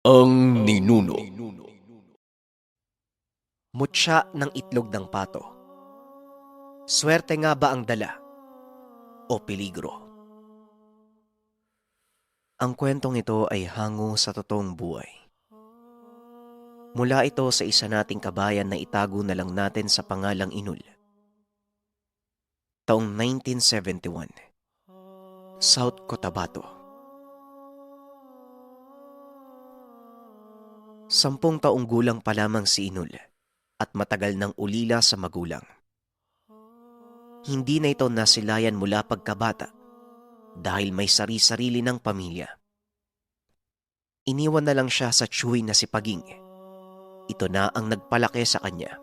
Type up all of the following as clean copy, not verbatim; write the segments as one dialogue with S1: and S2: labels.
S1: Ang ninuno.
S2: Mutya ng itlog ng pato. Swerte nga ba ang dala o peligro? Ang kwentong ito ay hango sa totoong buhay. Mula ito sa isa nating kabayan na itago na lang natin sa pangalang Inul. Taong 1971, South Cotabato. 10 taong gulang pa lamang si Inul at matagal nang ulila sa magulang. Hindi na ito nasilayan mula pagkabata dahil may sari-sarili ng pamilya. Iniwan na lang siya sa tiyuhin na si Paging. Ito na ang nagpalaki sa kanya.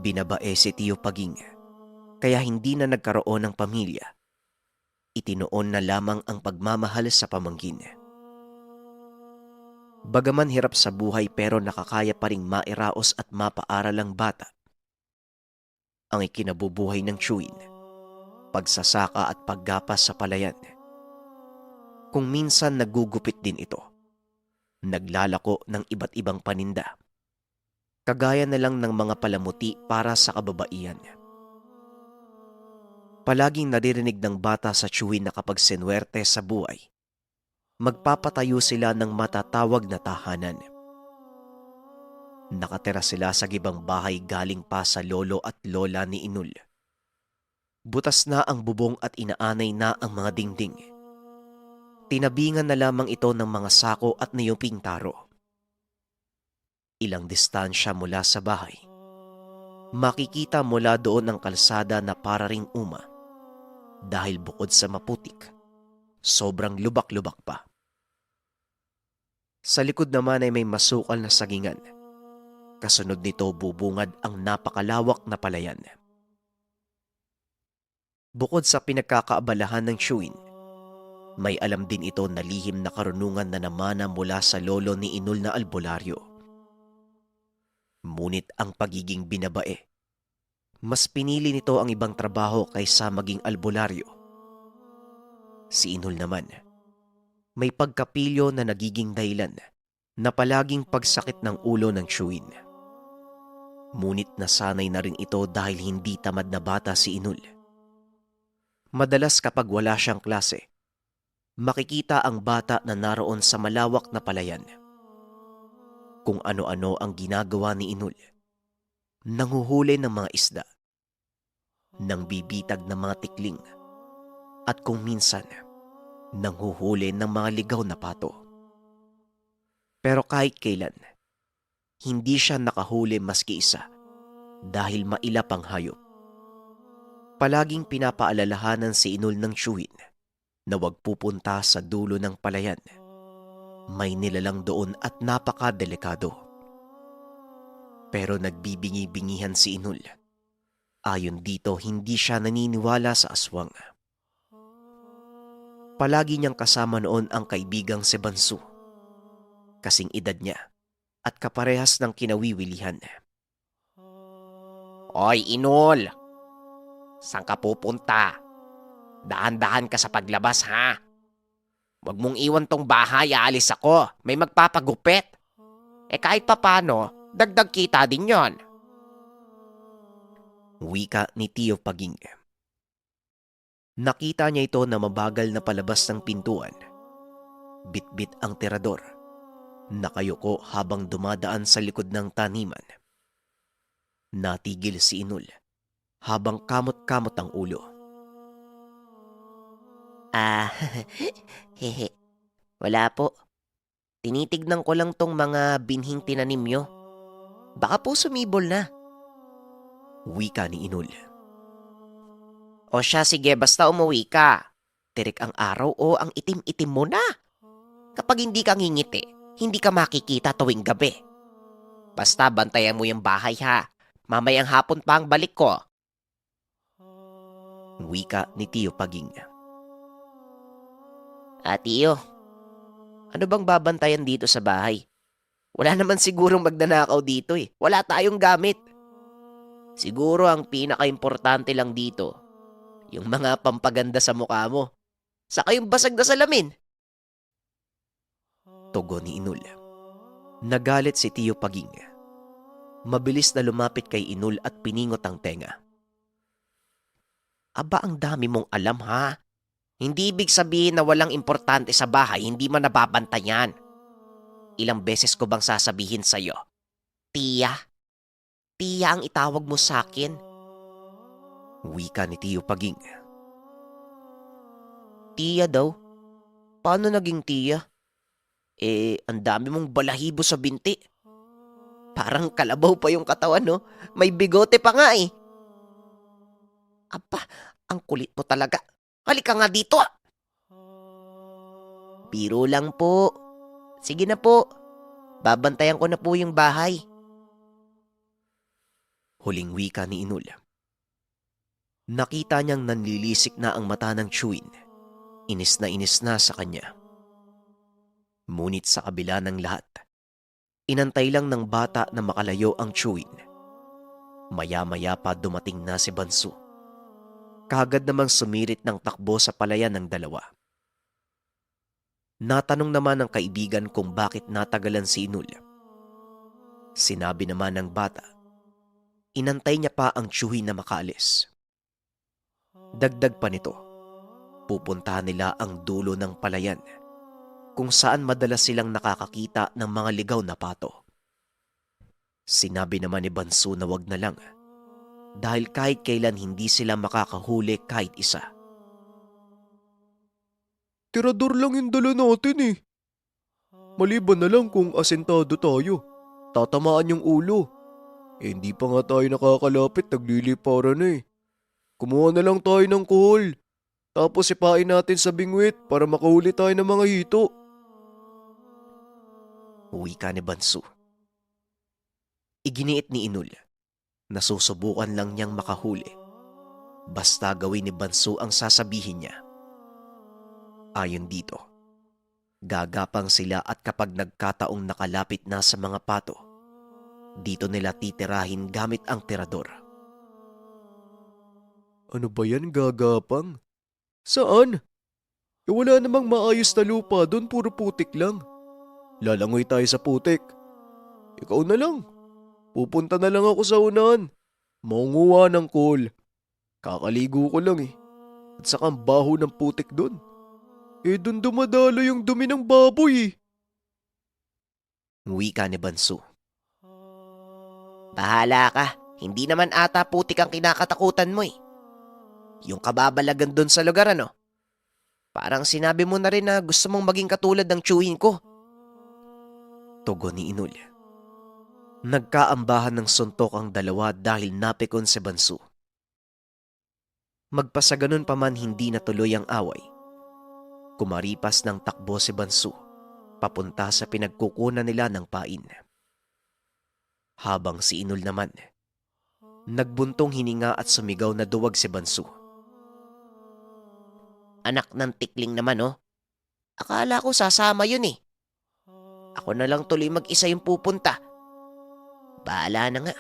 S2: Binabae si Tiyo Paging, kaya hindi na nagkaroon ng pamilya. Itinoon na lamang ang pagmamahal sa pamangkin. Bagaman hirap sa buhay pero nakakaya pa ring mairaos at mapaaral ang bata. Ang ikinabubuhay ng tiyuhin, pagsasaka at paggapas sa palayan. Kung minsan nagugupit din ito, naglalako ng iba't ibang paninda. Kagaya na lang ng mga palamuti para sa kababaihan. Palaging naririnig ng bata sa tiyuhin na kapag sinuwerte sa buhay, magpapatayo sila ng matatawag na tahanan. Nakatira sila sa gibang bahay galing pa sa lolo at lola ni Inul. Butas na ang bubong at inaanay na ang mga dingding. Tinabingan na lamang ito ng mga sako at niyuping taro. Ilang distansya mula sa bahay, makikita mula doon ang kalsada na para ring uma. Dahil bukod sa maputik, sobrang lubak-lubak pa. Sa likod naman ay may masukal na sagingan. Kasunod nito bubungad ang napakalawak na palayan. Bukod sa pinagkakaabalahan ng tiyuhin, may alam din ito na lihim na karunungan na namana mula sa lolo ni Inul na albularyo. Ngunit ang pagiging binabae, mas pinili nito ang ibang trabaho kaysa maging albularyo. Si Inul naman, may pagkapilyo na nagiging dahilan na palaging pagsakit ng ulo ng tiyuhin. Ngunit nasanay na rin ito dahil hindi tamad na bata si Inul. Madalas kapag wala siyang klase, makikita ang bata na naroon sa malawak na palayan. Kung ano-ano ang ginagawa ni Inul. Nanghuhuli ng mga isda, nang bibitag ng mga tikling, at kung minsan, nanghuhuli ng mga ligaw na pato. Pero kahit kailan, hindi siya nakahuli maski isa dahil mailap ang hayop. Palaging pinapaalalahanan si Inul ng tiyuhin na huwag pupunta sa dulo ng palayan. May nilalang doon at napakadelikado. Pero nagbibingi-bingihan si Inul. Ayon dito, hindi siya naniniwala sa aswang. Palagi niyang kasama noon ang kaibigang si Bansu. Kasing edad niya at kaparehas ng kinawiwilihan.
S3: Oy, Inul! Saan ka pupunta? Dahan-dahan ka sa paglabas, ha? Huwag mong iwan tong bahay, aalis ako. May magpapagupit. Kahit papano, dagdag kita din yon.
S2: Wika ni Tiyo Paging. Nakita niya ito na mabagal na palabas ng pintuan. Bit-bit ang tirador. Nakayuko habang dumadaan sa likod ng taniman. Natigil si Inul habang kamot-kamot ang ulo.
S4: Hehe. Wala po. Tinitignan ko lang tong mga binhing tinanim nyo. Baka po sumibol na.
S2: Wika ni Inul.
S4: O siya, sige, basta umuwi ka. Tirik ang araw o ang itim-itim mo na. Kapag hindi ka ngingiti, hindi ka makikita tuwing gabi. Basta bantayan mo yung bahay, ha. Mamayang hapon pa ang balik ko.
S2: Wika ni Tiyo Paging.
S4: Tiyo, ano bang babantayan dito sa bahay? Wala naman sigurong magnanakaw dito eh. Wala tayong gamit. Siguro ang pinaka-importante lang dito, yung mga pampaganda sa mukha mo. Saka yung basag na salamin.
S2: Tugon ni Inul. Nagalit si Tio Paging. Mabilis na lumapit kay Inul at piningot ang tenga.
S4: Aba, ang dami mong alam ha. Hindi ibig sabihin na walang importante sa bahay, hindi man nababantayan. Ilang beses ko bang sasabihin sa'yo? Tia? Tia ang itawag mo sa akin.
S2: Wika ni Tio Paging.
S4: Tia daw? Paano naging tia? Ang dami mong balahibo sa binti. Parang kalabaw pa yung katawan, no? May bigote pa nga eh. Aba, ang kulit mo talaga. Halika nga dito ah. Biro lang po. Sige na po. Babantayan ko na po yung bahay.
S2: Huling wika ni Inul. Nakita niyang nanlilisik na ang mata ng Chewin. Inis na sa kanya. Ngunit sa kabila ng lahat, inantay lang ng bata na makalayo ang Chewin. Maya-maya pa dumating na si Bansu. Kagad namang sumirit ng takbo sa palayan ng dalawa. Natanong naman ng kaibigan kung bakit natagalan si Inul. Sinabi naman ng bata, inantay niya pa ang Chewin na makaalis. Dagdag pa nito, pupuntahan nila ang dulo ng palayan kung saan madalas silang nakakakita ng mga ligaw na pato. Sinabi naman ni Bansu na wag na lang dahil kahit kailan hindi sila makakahuli kahit isa.
S1: Tirador lang yung dala natin eh. Maliban na lang kung asentado tayo. Tatamaan yung ulo. Hindi pa nga tayo nakakalapit, nagliliparan na eh. Kumuha na lang tayo ng kuhol. Tapos sipain natin sa bingwit para makahuli tayo ng mga hito.
S2: Wika ni Bansu. Iginiit ni Inul na susubukan lang niyang makahuli. Basta gawin ni Bansu ang sasabihin niya. Ayon dito, gagapang sila at kapag nagkataong nakalapit na sa mga pato, dito nila titirahin gamit ang tirador.
S1: Ano ba yan, gagapang? Saan? Wala namang maayos na lupa doon, puro putik lang. Lalangoy tayo sa putik. Ikaw na lang. Pupunta na lang ako sa unahan. Mangunguha ng coal. Kakaligo ko lang eh. At saka ang baho ng putik doon. Doon dumadalo yung dumi ng baboy eh.
S2: Wika ni Bansu.
S4: Bahala ka. Hindi naman ata putik ang kinakatakutan mo eh. Yung kababalagan doon sa lugar ano? Parang sinabi mo na rin na gusto mong maging katulad ng Chewin ko.
S2: Tugon ni Inul. Nagkaambahan ng suntok ang dalawa dahil napikon si Bansu. Magpasaganon pa man hindi natuloy ang away. Kumaripas ng takbo si Bansu, papunta sa pinagkukunan nila ng pain. Habang si Inul naman, nagbuntong hininga at sumigaw na duwag si Bansu.
S4: Anak ng tikling naman oh. Akala ko sasama yun eh. Ako na lang tuloy mag-isa yung pupunta. Bahala na nga.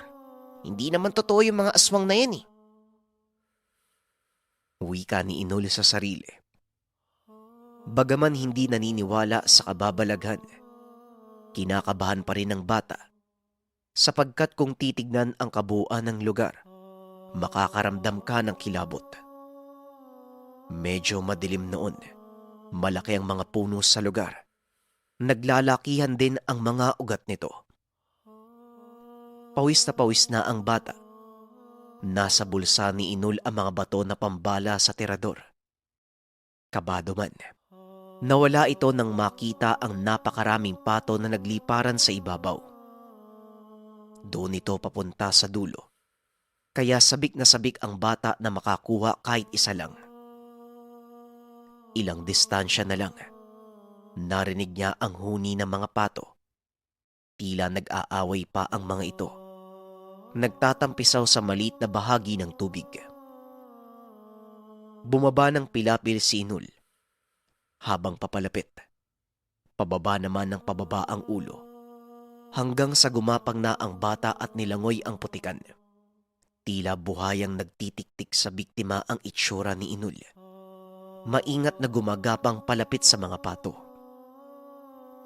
S4: Hindi naman totoo yung mga aswang na yan eh.
S2: Wika ni Inul sa sarili. Bagaman hindi naniniwala sa kababalaghan, kinakabahan pa rin ng bata sapagkat kung titignan ang kabuuan ng lugar, makakaramdam ka ng kilabot. Medyo madilim noon, malaki ang mga puno sa lugar. Naglalakihan din ang mga ugat nito. Pawis na ang bata. Nasa bulsa ni Inul ang mga bato na pambala sa tirador. Kabado man, nawala ito nang makita ang napakaraming pato na nagliparan sa ibabaw. Doon ito papunta sa dulo, kaya sabik na sabik ang bata na makakuha kahit isa lang. Ilang distansya na lang, narinig niya ang huni ng mga pato. Tila nag-aaway pa ang mga ito. Nagtatampisaw sa maliit na bahagi ng tubig. Bumaba ng pilapil si Inul. Habang papalapit, pababa naman ng pababa ang ulo, hanggang sa gumapang na ang bata at nilangoy ang putikan. Tila buhayang nagtitiktik sa biktima ang itsura ni Inul. Maingat na gumagapang palapit sa mga pato.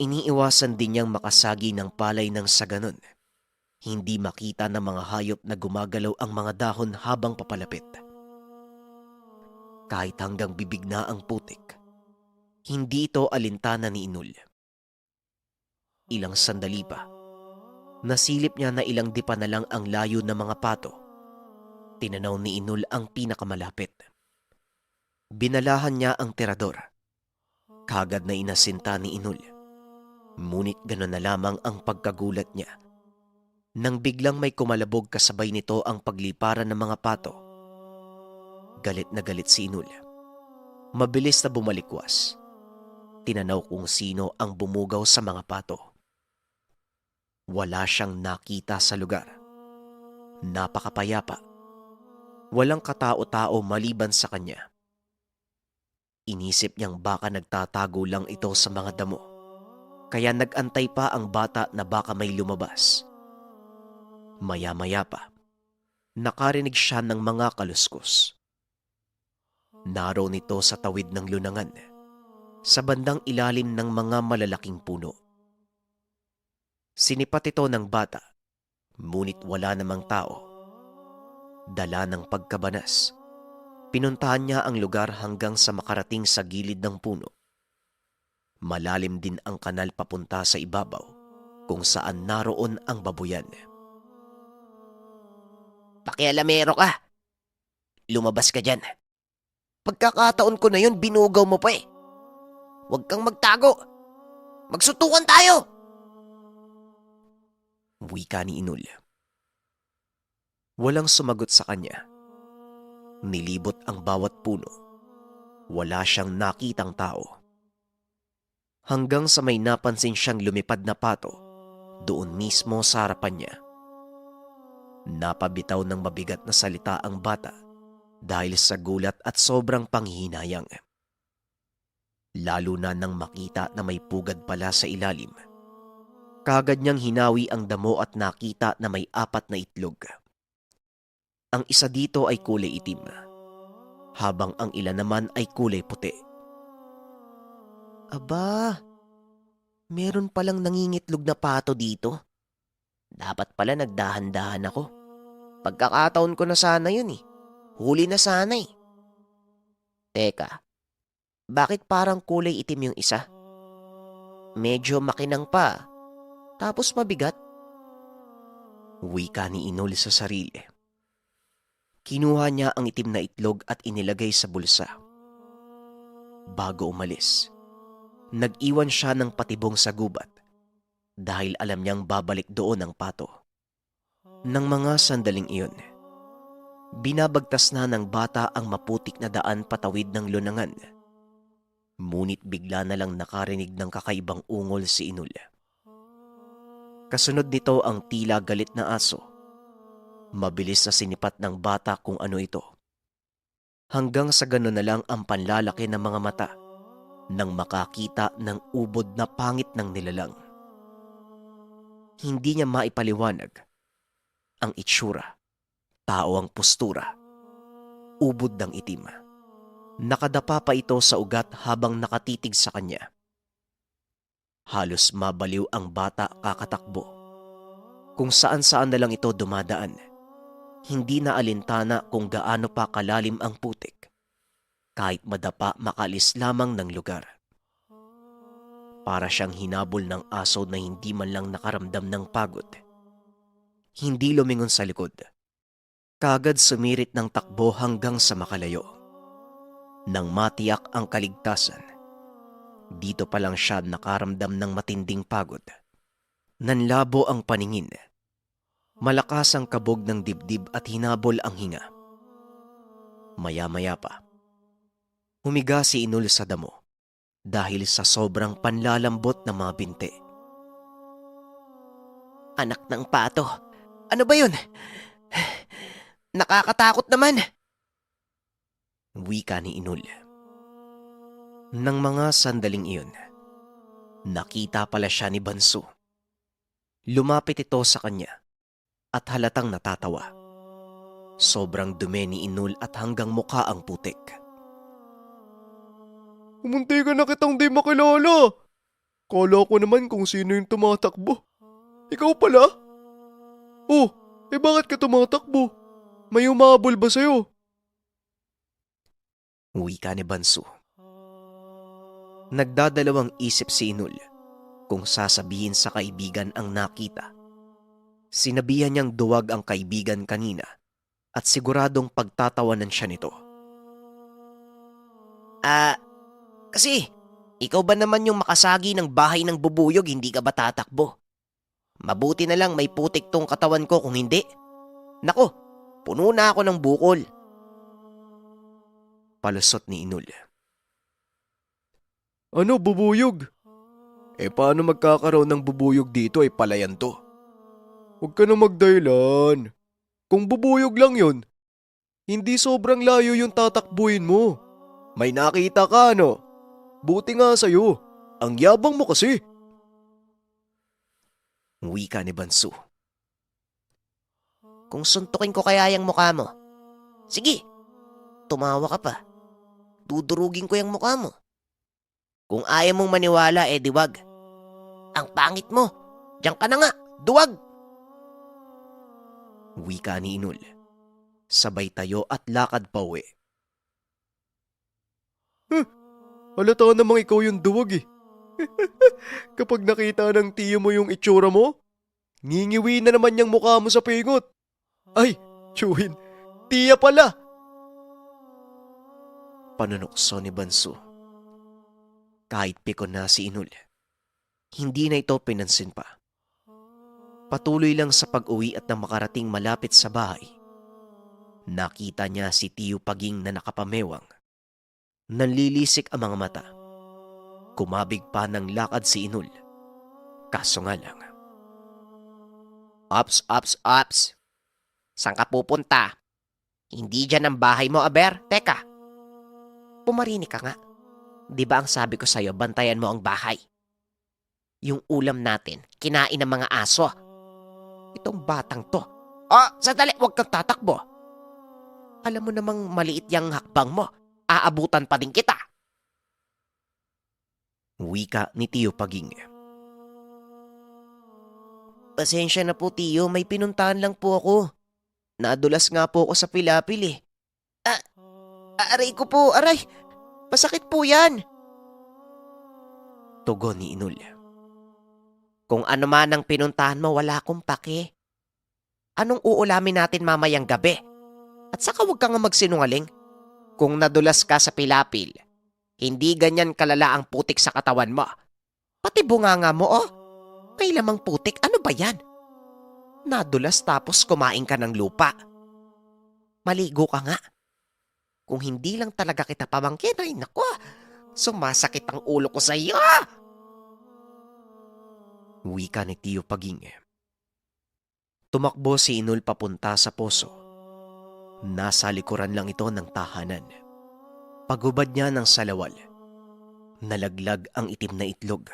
S2: Iniiwasan din niyang makasagi ng palay nang sa ganon. Hindi makita ng mga hayop na gumagalaw ang mga dahon habang papalapit. Kahit hanggang bibig na ang putik, hindi ito alintana ni Inul. Ilang sandali pa, nasilip niya na ilang dipa na lang ang layo ng mga pato. Tinanaw ni Inul ang pinakamalapit. Binalahan niya ang tirador. Kagad na inasinta ni Inul. Ngunit gano'n na lamang ang pagkagulat niya nang biglang may kumalabog kasabay nito ang pagliparan ng mga pato. Galit na galit si Inul. Mabilis na bumalikwas. Tinanaw kung sino ang bumugaw sa mga pato. Wala siyang nakita sa lugar. Napakapayapa. Walang katao-tao maliban sa kanya. Inisip niyang baka nagtatago lang ito sa mga damo. Kaya nag-antay pa ang bata na baka may lumabas. Maya-maya pa, nakarinig siya ng mga kaluskos. Naroon ito sa tawid ng lunangan, sa bandang ilalim ng mga malalaking puno. Sinipat ito ng bata, ngunit wala namang tao. Dala ng pagkabanas, pinuntahan niya ang lugar hanggang sa makarating sa gilid ng puno. Malalim din ang kanal papunta sa ibabaw kung saan naroon ang babuyan.
S4: Pakialamero ka. Lumabas ka dyan. Pagkakataon ko na yun, binugaw mo pa eh. Huwag kang magtago. Magsutukan tayo.
S2: Wika ni Inul. Walang sumagot sa kanya. Nilibot ang bawat puno. Wala siyang nakitang tao. Hanggang sa may napansin siyang lumipad na pato doon mismo sa harapan niya. Napabitaw ng mabigat na salita ang bata dahil sa gulat at sobrang panghihinayang. Lalo na nang makita na may pugad pala sa ilalim. Kagad niyang hinawi ang damo at nakita na may 4 na itlog. Ang isa dito ay kulay itim, habang ang ilan naman ay kulay puti.
S4: Aba, meron palang nangingitlog na pato dito. Dapat pala nagdahan-dahan ako. Pagkakataon ko na sana yun eh. Huli na sana eh. Teka, bakit parang kulay itim yung isa? Medyo makinang pa. Tapos mabigat.
S2: Wika ni Inul sa sarili. Kinuha niya ang itim na itlog at inilagay sa bulsa. Bago umalis, nag-iwan siya ng patibong sa gubat dahil alam niyang babalik doon ang pato. Nang mga sandaling iyon, binabagtas na ng bata ang maputik na daan patawid ng lunangan. Ngunit bigla na lang nakarinig ng kakaibang ungol si Inul. Kasunod nito ang tila galit na aso. Mabilis na sinipat ng bata kung ano ito. Hanggang sa gano'n na lang ang panlalaki ng mga mata nang makakita ng ubod na pangit ng nilalang. Hindi niya maipaliwanag ang itsura, tao ang postura, ubod ng itim. Nakadapa pa ito sa ugat habang nakatitig sa kanya. Halos mabaliw ang bata kakatakbo. Kung saan-saan na lang ito dumadaan. Hindi na alintana kung gaano pa kalalim ang putik. Kahit madapa makalis lamang ng lugar. Para siyang hinabol ng aso na hindi man lang nakaramdam ng pagod. Hindi lumingon sa likod. Kagad sumirit ng takbo hanggang sa makalayo. Nang matiyak ang kaligtasan, dito pa lang siya nakaramdam ng matinding pagod. Nanlabo ang paningin. Malakas ang kabog ng dibdib at hinabol ang hinga. Maya-maya pa, humiga si Inul sa damo dahil sa sobrang panlalambot ng mga binti.
S4: Anak ng pato. Ano ba yun? Nakakatakot naman.
S2: Wika ni Inul. Nang mga sandaling iyon, nakita pala siya ni Banso. Lumapit ito sa kanya at halatang natatawa. Sobrang dumi ni Inul at hanggang mukha ang putik.
S1: Umunti ka na kitang di makilala. Kala ko naman kung sino yung tumatakbo. Ikaw pala? Oh, bakit ka tumatakbo? May umabol ba sa'yo?
S2: Wika ni Banso. Nagdadalawang isip si Inul kung sasabihin sa kaibigan ang nakita. Sinabihan niyang duwag ang kaibigan kanina at siguradong pagtatawanan siya nito.
S4: Kasi, ikaw ba naman yung makasagi ng bahay ng bubuyog, hindi ka ba tatakbo? Mabuti na lang may putik tong katawan ko kung hindi. Nako, puno na ako ng bukol.
S2: Palusot ni Inul.
S1: Ano, bubuyog? Paano magkakaroon ng bubuyog dito palayan to? Huwag ka na magdahilan. Kung bubuyog lang yun, hindi sobrang layo yung tatakbuhin mo. May nakita ka, ano? Buti nga sa'yo. Ang yabang mo kasi.
S2: Wika ni Banso.
S4: Kung suntukin ko kaya yung mukha mo. Sige, tumawa ka pa. Dudurugin ko yung mukha mo. Kung ayaw mong maniwala, diwag. Ang pangit mo. Diyan ka na nga, duwag.
S2: Wika ni Inul. Sabay tayo at lakad pauwi.
S1: Halata namang ikaw yung duwag eh. Kapag nakita ng tiyo mo yung itsura mo, ngingiwi na naman yung mukha mo sa pingot. Ay, Chewin, tiya pala.
S2: Panunukso ni Banso. Kahit pikon na si Inul, hindi na ito pinansin pa. Patuloy lang sa pag-uwi at nang makarating malapit sa bahay, nakita niya si Tiyo Paging na nakapamewang. Nanlilisik ang mga mata. Kumabig pa ng lakad si Inul. Kaso nga lang.
S3: Ops, ops, ops. Saan ka pupunta? Hindi dyan ang bahay mo, Aber. Teka. Pumarinig ka nga. Di ba ang sabi ko sa'yo, bantayan mo ang bahay? Yung ulam natin, kinain ng mga aso. Itong batang to. Sandali, huwag kang tatakbo. Alam mo namang maliit yang hakbang mo. Aabutan pa din kita.
S2: Wika ni Tiyo Paging.
S4: Pasensya na po, Tiyo. May pinuntahan lang po ako. Nadulas nga po ako sa pilapil eh. Aray ko po, aray. Masakit po yan.
S2: Tugon ni Inul.
S3: Kung ano man ang pinuntahan mo, wala akong pake. Anong uulamin natin mamayang gabi? At saka huwag ka nga magsinungaling. Kung nadulas ka sa pilapil, hindi ganyan kalala ang putik sa katawan mo. Pati bunganga mo, may lamang putik, ano ba yan? Nadulas tapos kumain ka ng lupa. Maligo ka nga. Kung hindi lang talaga kita pamangkin, ay naku, sumasakit ang ulo ko sa iyo.
S2: Wika ni Tiyo Paging. Tumakbo si Inul papunta sa poso. Nasa likuran lang ito ng tahanan. Pagubad niya ng salawal, nalaglag ang itim na itlog.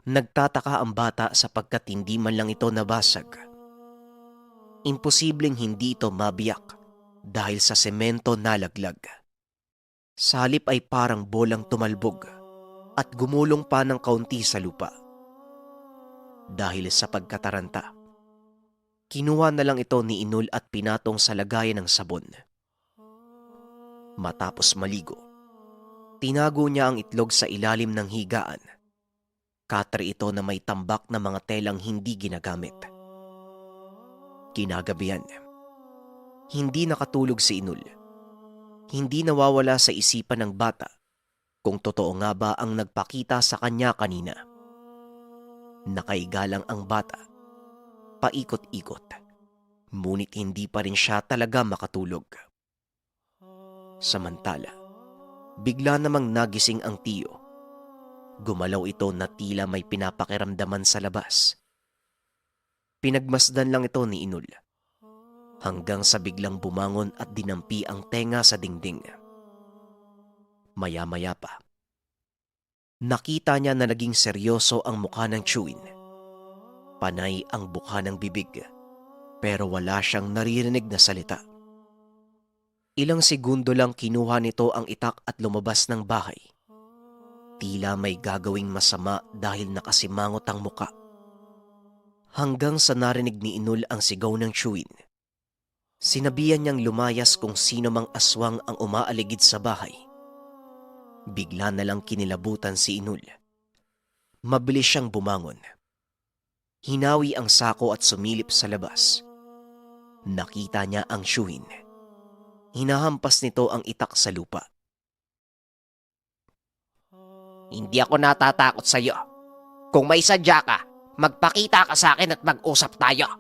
S2: Nagtataka ang bata sapagkat hindi man lang ito nabasag. Imposibleng hindi ito mabiyak dahil sa semento nalaglag. Sa halip ay parang bolang tumalbog at gumulong pa ng kaunti sa lupa. Dahil sa pagkataranta, kinuha na lang ito ni Inul at pinatong sa lagayan ng sabon. Matapos maligo, tinago niya ang itlog sa ilalim ng higaan. Katre ito na may tambak na mga telang hindi ginagamit. Kinagabihan, hindi nakatulog si Inul. Hindi nawawala sa isipan ng bata kung totoo nga ba ang nagpakita sa kanya kanina. Nakaigalang ang bata, paikot-ikot, ngunit hindi pa rin siya talaga makatulog. Samantala, bigla namang nagising ang tiyo. Gumalaw ito na tila may pinapakiramdaman sa labas. Pinagmasdan lang ito ni Inul, hanggang sa biglang bumangon at dinampi ang tenga sa dingding. Maya-maya pa, nakita niya na naging seryoso ang mukha ng Chewin. Panay ang bukha ng bibig, pero wala siyang naririnig na salita. Ilang segundo lang kinuha nito ang itak at lumabas ng bahay. Tila may gagawing masama dahil nakasimangot ang muka. Hanggang sa narinig ni Inul ang sigaw ng Chewin. Sinabihan niyang lumayas kung sino mang aswang ang umaaligid sa bahay. Bigla na lang kinilabutan si Inul. Mabilis siyang bumangon. Hinawi ang sako at sumilip sa labas. Nakita niya ang Chewin. Hinahampas nito ang itak sa lupa.
S3: Hindi ako natatakot sa'yo. Kung may sadya ka, magpakita ka sa akin at mag-usap tayo.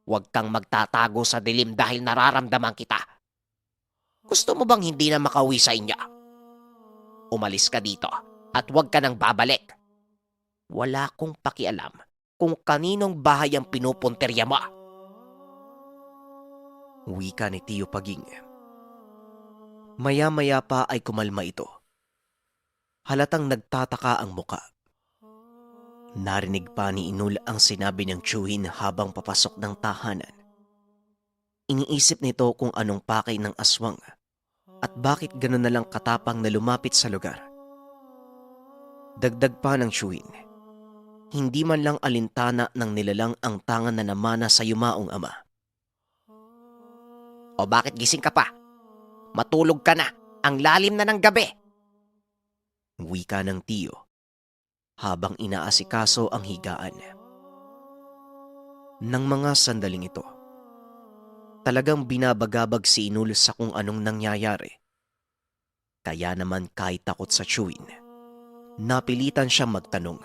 S3: Huwag kang magtatago sa dilim dahil nararamdaman kita. Gusto mo bang hindi na makauwi sa inyo? Umalis ka dito at huwag ka nang babalik. Wala kong pakialam kung kaninong bahay ang pinupunterya mo.
S2: Wika ni Tio Paging. Maya-maya pa ay kumalma ito. Halatang nagtataka ang muka. Narinig pa ni Inul ang sinabi ng Chewin habang papasok ng tahanan. Iniisip nito kung anong pakay ng aswang at bakit gano'n na lang katapang na lumapit sa lugar. Dagdag pa ng Chewin, hindi man lang alintana ng nilalang ang tangan na namana sa yumaong ama.
S3: O bakit gising ka pa? Matulog ka na. Ang lalim na ng gabi.
S2: Wika ng Tiyo habang inaasikaso ang higaan. Nang mga sandaling ito, talagang binabagabag si Inul sa kung anong nangyayari. Kaya naman kahit takot sa Chewin, napilitan siyang magtanong.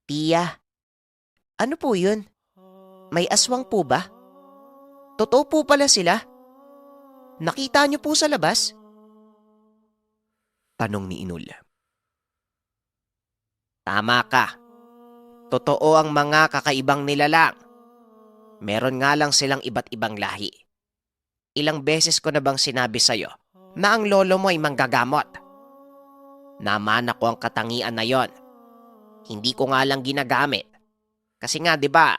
S4: Tia, ano po yun? May aswang po ba? Totoo po pala sila? Nakita niyo po sa labas?
S2: Tanong ni Inul.
S3: Tama ka. Totoo ang mga kakaibang nilalang. Meron nga lang silang iba't ibang lahi. Ilang beses ko na bang sinabi sa'yo na ang lolo mo ay manggagamot? Naman ako ang katangian na yon. Hindi ko nga lang ginagamit. Kasi nga 'di ba?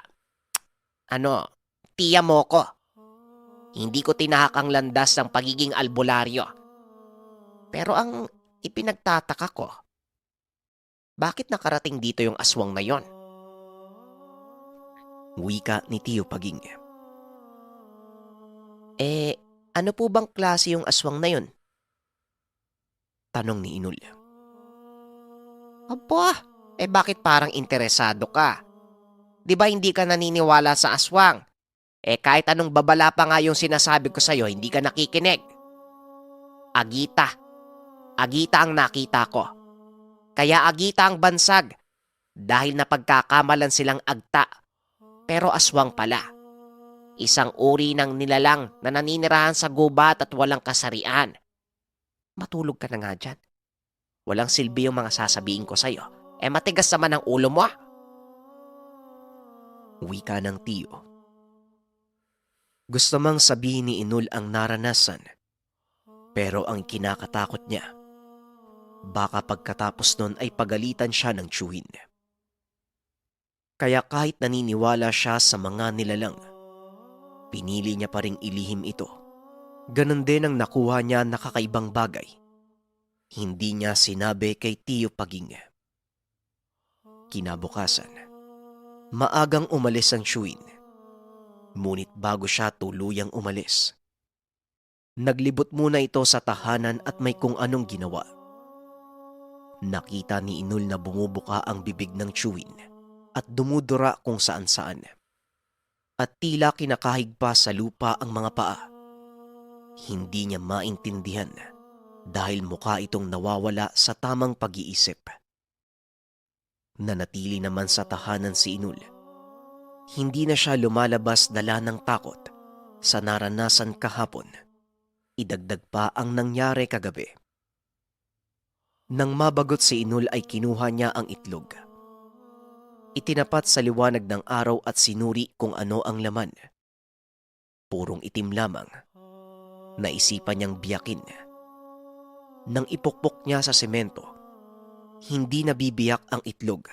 S3: Tiya mo ko. Hindi ko tinahak ang landas ng pagiging albularyo. Pero ang ipinagtataka ko, bakit nakarating dito yung aswang na yon?
S2: Wika ni Tio Paging.
S4: Ano po bang klase yung aswang na yun?
S2: Tanong ni Inul.
S3: Aba, bakit parang interesado ka? Di ba hindi ka naniniwala sa aswang? Kahit anong babala pa nga yung sinasabi ko sa'yo, hindi ka nakikinig. Agita. Agita ang nakita ko. Kaya agita ang bansag dahil napagkakamalan silang agta. Pero aswang pala. Isang uri ng nilalang na naninirahan sa gubat at walang kasarian. Matulog ka na nga dyan. Walang silbi yung mga sasabihin ko sa'yo. Matigas naman ang ulo mo.
S2: Wika ng Tiyo. Gusto mang sabihin ni Inul ang naranasan, pero ang kinakatakot niya, baka pagkatapos nun ay pagalitan siya ng Chewin. Kaya kahit naniniwala siya sa mga nilalang, pinili niya pa ring ilihim ito. Ganon din ang nakuha niya na kakaibang bagay. Hindi niya sinabi kay Tio Paging. Kinabukasan, maagang umalis ang Chewin. Ngunit bago siya tuluyang umalis, naglibot muna ito sa tahanan at may kung anong ginawa. Nakita ni Inul na bumubuka ang bibig ng Chewin at dumudura kung saan-saan. At tila kinakahig pa sa lupa ang mga paa. Hindi niya maintindihan dahil mukha itong nawawala sa tamang pag-iisip. Nanatili naman sa tahanan si Inul. Hindi na siya lumalabas dala ng takot sa naranasan kahapon. Idagdag pa ang nangyari kagabi. Nang mabagot si Inul ay kinuha niya ang itlog. Itinapat sa liwanag ng araw at sinuri kung ano ang laman. Purong itim lamang. Naisipan niyang biyakin. Nang ipukpok niya sa semento, hindi nabibiyak ang itlog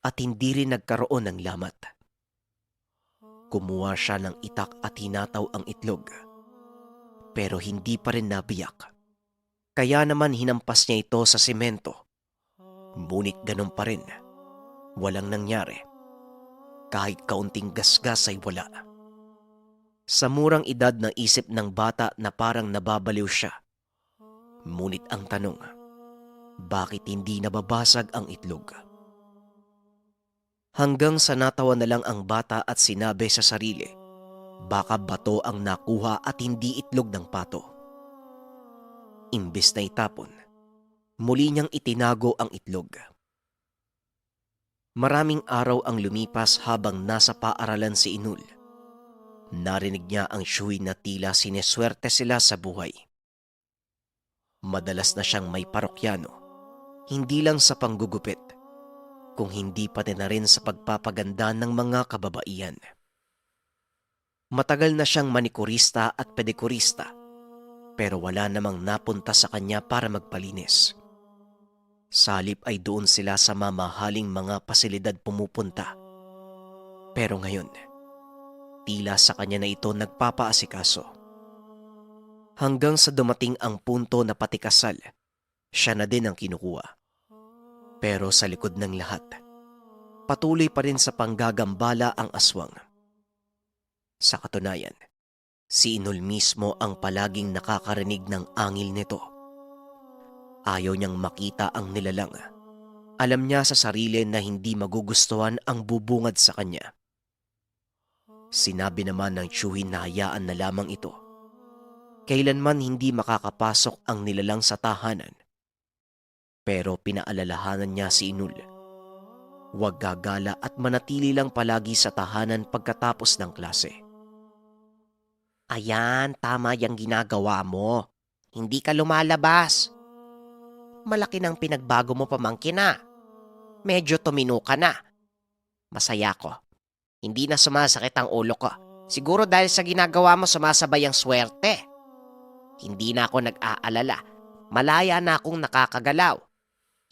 S2: at hindi rin nagkaroon ng lamat. Kumuha siya ng itak at hinataw ang itlog, pero hindi pa rin nabiyak. Kaya naman hinampas niya ito sa semento. Ngunit ganun pa rin. Walang nangyari. Kahit kaunting gasgas ay wala. Sa murang edad na isip ng bata na parang nababaliw siya. Ngunit ang tanong, bakit hindi nababasag ang itlog? Hanggang sa natawa na lang ang bata at sinabi sa sarili, baka bato ang nakuha at hindi itlog ng pato. Imbes na itapon, muli niyang itinago ang itlog. Maraming araw ang lumipas habang nasa paaralan si Inul. Narinig niya ang shuwi na tila sineswerte sila sa buhay. Madalas na siyang may parokyano, hindi lang sa panggugupit, kung hindi pati na rin sa pagpapaganda ng mga kababaihan. Matagal na siyang manikurista at pedikurista, pero wala namang napunta sa kanya para magpalinis. Salip ay doon sila sa mamahaling mga pasilidad pumupunta. Pero ngayon, tila sa kanya na ito nagpapaasikaso. Hanggang sa dumating ang punto na pati kasal, siya na din ang kinukuha. Pero sa likod ng lahat, patuloy pa rin sa panggagambala ang aswang. Sa katunayan, si Inul mismo ang palaging nakakarinig ng angil nito. Ayaw niyang makita ang nilalang. Alam niya sa sarili na hindi magugustuhan ang bubungad sa kanya. Sinabi naman ng tiyuhin na hayaan na lamang ito. Kailanman hindi makakapasok ang nilalang sa tahanan. Pero pinaalalahanan niya si Inul. Huwag gagala at manatili lang palagi sa tahanan pagkatapos ng klase.
S4: Ayan, tama yung ginagawa mo. Hindi ka lumalabas. Malaki ng pinagbago mo, pamangkin na. Medyo tumino ka na. Masaya ko. Hindi na sumasakit ang ulo ko. Siguro dahil sa ginagawa mo sumasabay ang swerte. Hindi na ako nag-aalala. Malaya na akong nakakagalaw.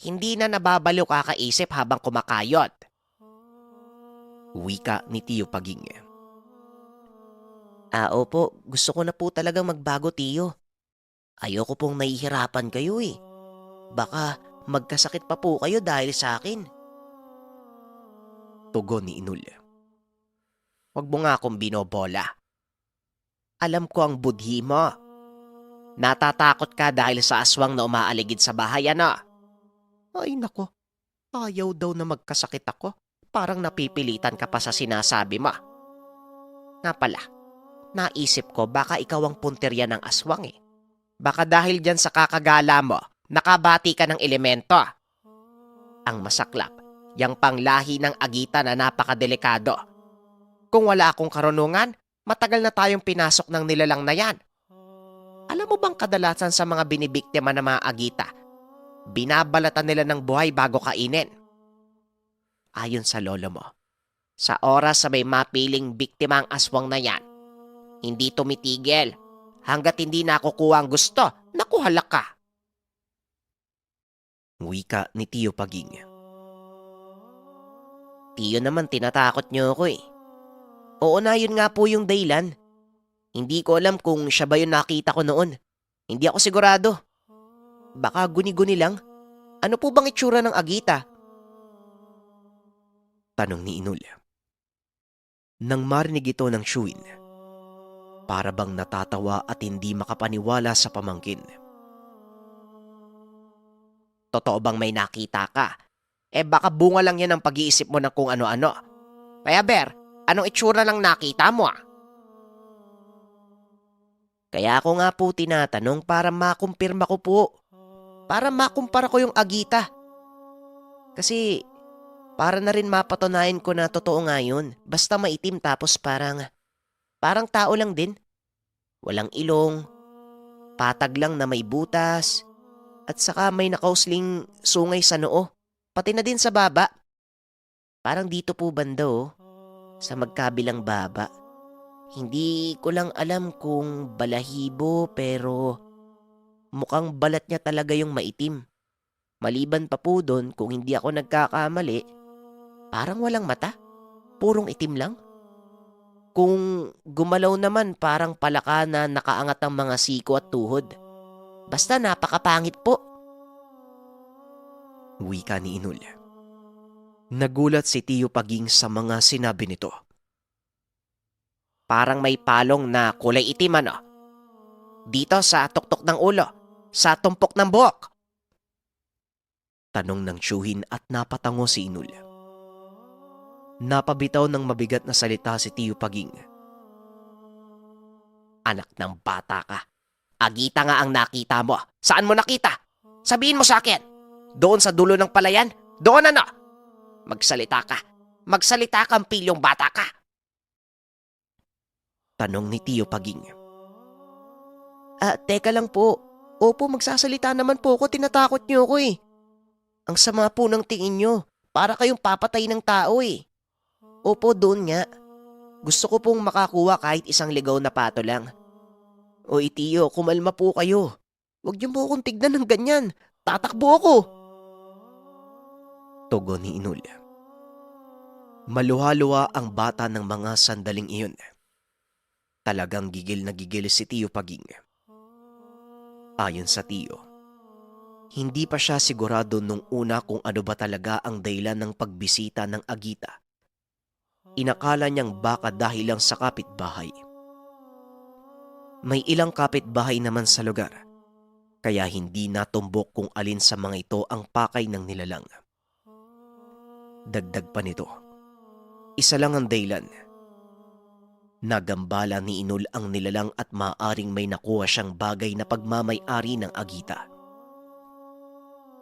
S4: Hindi na nababaliw kakaisip habang kumakayod.
S2: Wika ni Tiyo Paging.
S4: Opo, gusto ko na po talagang magbago, Tiyo. Ayoko pong nahihirapan kayo eh. Baka magkasakit pa po kayo dahil sa akin.
S2: Tugon ni Inul.
S4: Huwag mo nga akong binobola. Alam ko ang budhi mo. Natatakot ka dahil sa aswang na umaaligid sa bahay, ano? Ay nako, ayaw daw na magkasakit ako. Parang napipilitan ka pa sa sinasabi mo. Nga pala, naisip ko baka ikaw ang punterya ng aswang eh. Baka dahil dyan sa kakagala mo, nakabati ka ng elemento. Ang masaklap, yang panglahi ng agita na napakadelikado. Kung wala akong karunungan, matagal na tayong pinasok ng nilalang na yan. Alam mo bang kadalasan sa mga binibiktima ng mga agita, binabalatan nila ng buhay bago kainin? Ayon sa lolo mo, sa oras sa may mapiling biktima ang aswang na yan, hindi tumitigil hanggat hindi nakukuha ang gusto, nakuhalak ka.
S2: Wika ni Tiyo Paging.
S4: Tiyo naman tinatakot niyo ako eh. Oo na, yun nga po yung daylan. Hindi ko alam kung siya ba yung nakita ko noon. Hindi ako sigurado. Baka guni-guni lang. Ano po bang itsura ng agita?
S2: Tanong ni Inul. Nang marinig ito ng shuwin, para bang natatawa at hindi makapaniwala sa pamangkin.
S4: Totoo bang may nakita ka? Baka bunga lang yan ang pag-iisip mo ng kung ano-ano. Kaya Ber, anong itsura lang nakita mo ah? Kaya ako nga po tinatanong para makumpirma ko po. Para makumpara ko yung agita. Kasi para na rin mapatunayan ko na totoo nga yun. Basta maitim tapos parang tao lang din. Walang ilong, patag lang na may butas, at saka may nakausling sungay sa noo. Pati na din sa baba. Parang dito po banda oh, sa magkabilang baba. Hindi ko lang alam kung balahibo pero mukhang balat niya talaga yung maitim. Maliban pa po doon kung hindi ako nagkakamali, parang walang mata. Purong itim lang. Kung gumalaw naman parang palaka na nakaangat ang mga siko at tuhod. Basta napakapangit po.
S2: Wika ni Inul. Nagulat si Tio Paging sa mga sinabi nito.
S3: Parang may palong na kulay itim ano. Dito sa tuktok ng ulo, sa tumpok ng buhok.
S2: Tanong ng tiyuhin at napatango si Inul. Napabitaw ng mabigat na salita si Tio Paging.
S3: Anak ng bata ka. Agita nga ang nakita mo. Saan mo nakita? Sabihin mo sa akin. Doon sa dulo ng palayan? Doon ano? Magsalita ka. Magsalita kang pilyong bata ka.
S2: Tanong ni Tio Paging.
S4: Teka lang po. Opo, magsasalita naman po ako. Tinatakot niyo ako eh. Ang sama po ng tingin niyo. Para kayong papatay ng tao eh. Opo, doon nga. Gusto ko pong makakuha kahit isang ligaw na pato lang. Oy, Tiyo, kumalma po kayo. Huwag niyo po akong tignan ng ganyan. Tatakbo ako.
S2: Tugon ni Inul. Maluha-luha ang bata ng mga sandaling iyon. Talagang gigil na gigil si Tio Paging. Ayon sa Tio, hindi pa siya sigurado nung una kung ano ba talaga ang dahilan ng pagbisita ng Agita. Inakala niyang baka dahil lang sa kapitbahay. May ilang kapitbahay naman sa lugar, kaya hindi natumbok kung alin sa mga ito ang pakay ng nilalang. Dagdag pa nito, isa lang ang dahilan. Nagambala ni Inul ang nilalang at maaring may nakuha siyang bagay na pagmamay-ari ng Agita.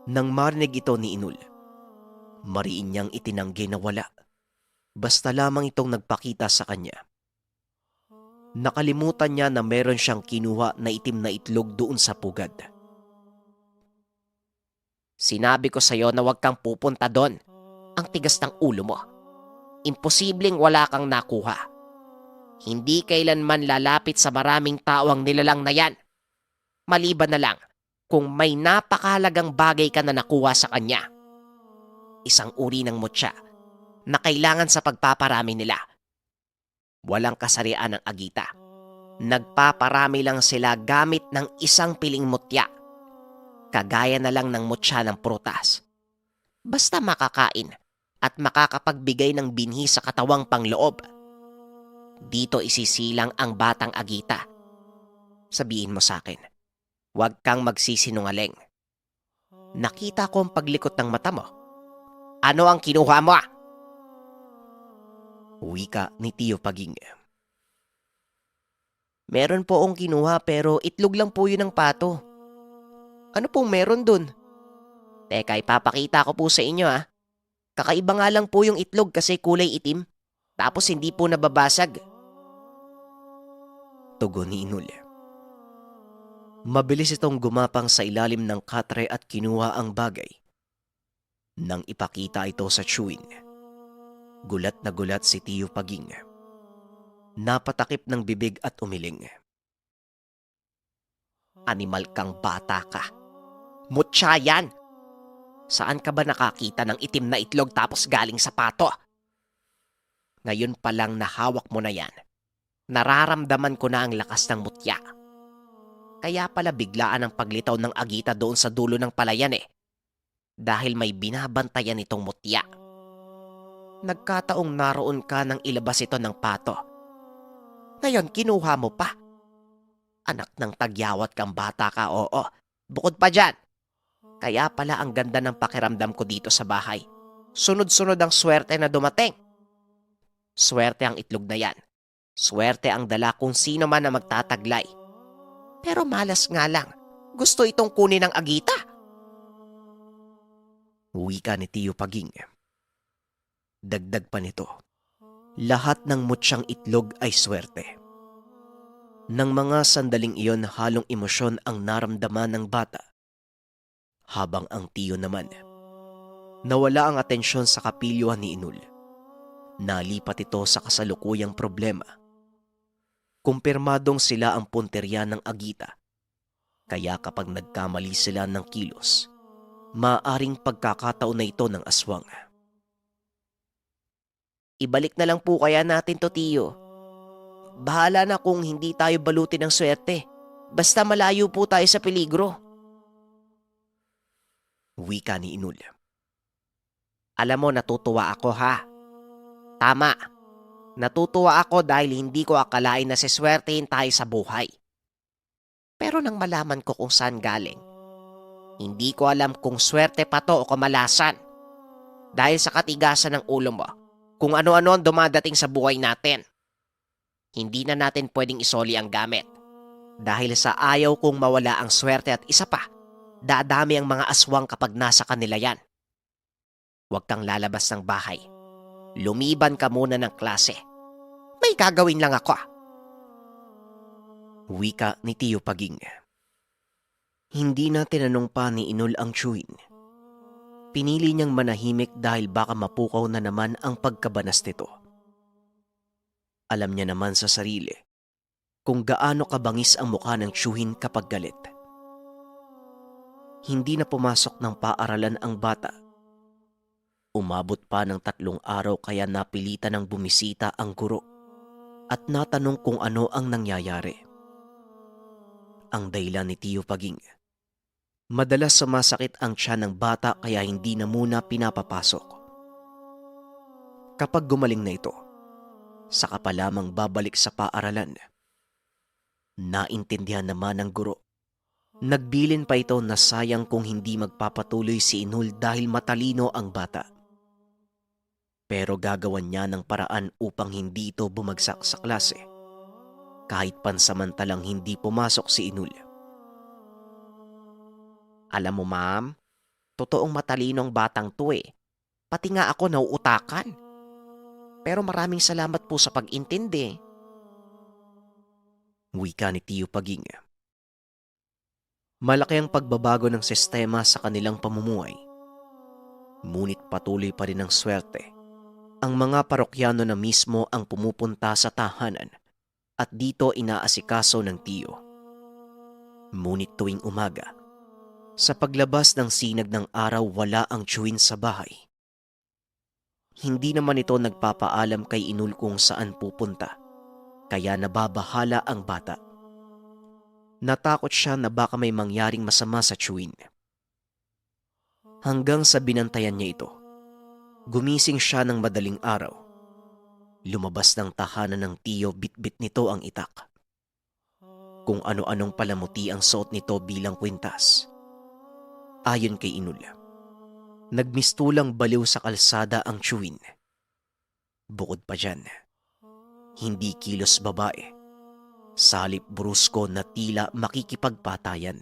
S2: Nang marinig ito ni Inul, mariin niyang itinanggi na wala. Basta lamang itong nagpakita sa kanya. Nakalimutan niya na meron siyang kinuha na itim na itlog doon sa pugad.
S3: Sinabi ko sa'yo na huwag kang pupunta doon. Ang tigas ng ulo mo. Imposibleng wala kang nakuha. Hindi kailanman lalapit sa maraming tao ang nilalang na yan. Maliban na lang kung may napakahalagang bagay ka na nakuha sa kanya. Isang uri ng mutya na kailangan sa pagpaparami nila. Walang kasarian ng Agita. Nagpaparami lang sila gamit ng isang piling mutya. Kagaya na lang ng mutya ng prutas. Basta makakain at makakapagbigay ng binhi sa katawang pangloob. Dito isisilang ang batang Agita. Sabihin mo sa akin, huwag kang magsisinungaling. Nakita ko ang paglikot ng mata mo. Ano ang kinuha mo?
S2: Wika ni Tio Paging.
S4: Meron po akong kinuha pero itlog lang po yun ng pato. Ano pong meron dun? Teka, ipapakita ko po sa inyo ah. Kakaiba nga lang po yung itlog kasi kulay itim. Tapos hindi po nababasag.
S2: Tugon ni Inul. Mabilis itong gumapang sa ilalim ng katre at kinuha ang bagay. Nang ipakita ito sa chewing, gulat na gulat si Tio Paging. Napatakip ng bibig at umiling.
S3: Animal kang bata ka. Mutya yan. Saan ka ba nakakita ng itim na itlog tapos galing sa pato? Ngayon pa lang nahawak mo na yan. Nararamdaman ko na ang lakas ng mutya. Kaya pala biglaan ang paglitaw ng Agita doon sa dulo ng palayan eh. Dahil may binabantayan itong mutya. Nagkataong naroon ka nang ilabas ito ng pato. Ngayon kinuha mo pa. Anak ng tagyawat kang bata ka, oo. Bukod pa dyan. Kaya pala ang ganda ng pakiramdam ko dito sa bahay. Sunod-sunod ang swerte na dumating. Swerte ang itlog na yan. Swerte ang dala kung sino man na magtataglay. Pero malas nga lang. Gusto itong kunin ng Agita.
S2: Wika ni Tio Paging. Dagdag pa nito, lahat ng mutsyang itlog ay swerte. Nang mga sandaling iyon halong emosyon ang naramdaman ng bata. Habang ang tiyo naman, nawala ang atensyon sa kapilyuhan ni Inul. Nalipat ito sa kasalukuyang problema. Kumpirmadong sila ang punterya ng Agita. Kaya kapag nagkamali sila ng kilos, maaaring pagkakataon na ito ng aswang.
S4: Ibalik na lang po kaya natin to, Tiyo. Bahala na kung hindi tayo balutin ng swerte. Basta malayo po tayo sa peligro.
S2: Wika ni Inul.
S3: Alam mo, natutuwa ako ha. Tama. Natutuwa ako dahil hindi ko akalain na siswertehin tayo sa buhay. Pero nang malaman ko kung saan galing, hindi ko alam kung swerte pa to o kamalasan. Dahil sa katigasan ng ulo mo, kung ano-ano ang dumadating sa buhay natin. Hindi na natin pwedeng isoli ang gamit. Dahil sa ayaw kong mawala ang swerte at isa pa, dadami ang mga aswang kapag nasa kanila yan. Huwag kang lalabas ng bahay. Lumiban ka muna ng klase. May gagawin lang ako.
S2: Wika ni Tio Paging. Hindi na tinanong pa ni Inul ang chewin. Pinili niyang manahimik dahil baka mapukaw na naman ang pagkabanas nito. Alam niya naman sa sarili kung gaano kabangis ang mukha ng chewin kapag galit. Hindi na pumasok ng paaralan ang bata. Umabot pa ng 3 araw kaya napilitan ng bumisita ang guro at natanong kung ano ang nangyayari. Ang dahilan ni Tio Paging, madalas sumasakit ang tiyan ng bata kaya hindi na muna pinapapasok. Kapag gumaling na ito, saka pa lamang babalik sa paaralan. Naintindihan naman ng guro. Nagbilin pa ito na sayang kung hindi magpapatuloy si Inul dahil matalino ang bata. Pero gagawan niya ng paraan upang hindi ito bumagsak sa klase, kahit pansamantalang hindi pumasok si Inul.
S3: Alam mo ma'am, totoong matalino ang batang to eh. Pati nga ako nauutakan. Pero maraming salamat po sa pag-intindi.
S2: Wika ni Tio Paging. Malaki ang pagbabago ng sistema sa kanilang pamumuhay. Ngunit patuloy pa rin ang swerte. Ang mga parokyano na mismo ang pumupunta sa tahanan at dito inaasikaso ng tiyo. Ngunit tuwing umaga, sa paglabas ng sinag ng araw wala ang chewin sa bahay. Hindi naman ito nagpapaalam kay Inul kung saan pupunta, kaya nababahala ang bata. Natakot siya na baka may mangyaring masama sa chewin. Hanggang sa binantayan niya ito. Gumising siya ng madaling araw. Lumabas ng tahanan ng tiyo, bitbit nito ang itak. Kung ano-anong palamuti ang suot nito bilang kwintas. Ayon kay Inul, nagmistulang baliw sa kalsada ang chewin. Bukod pa dyan, hindi kilos babae, salip brusko na tila makikipagpatayan.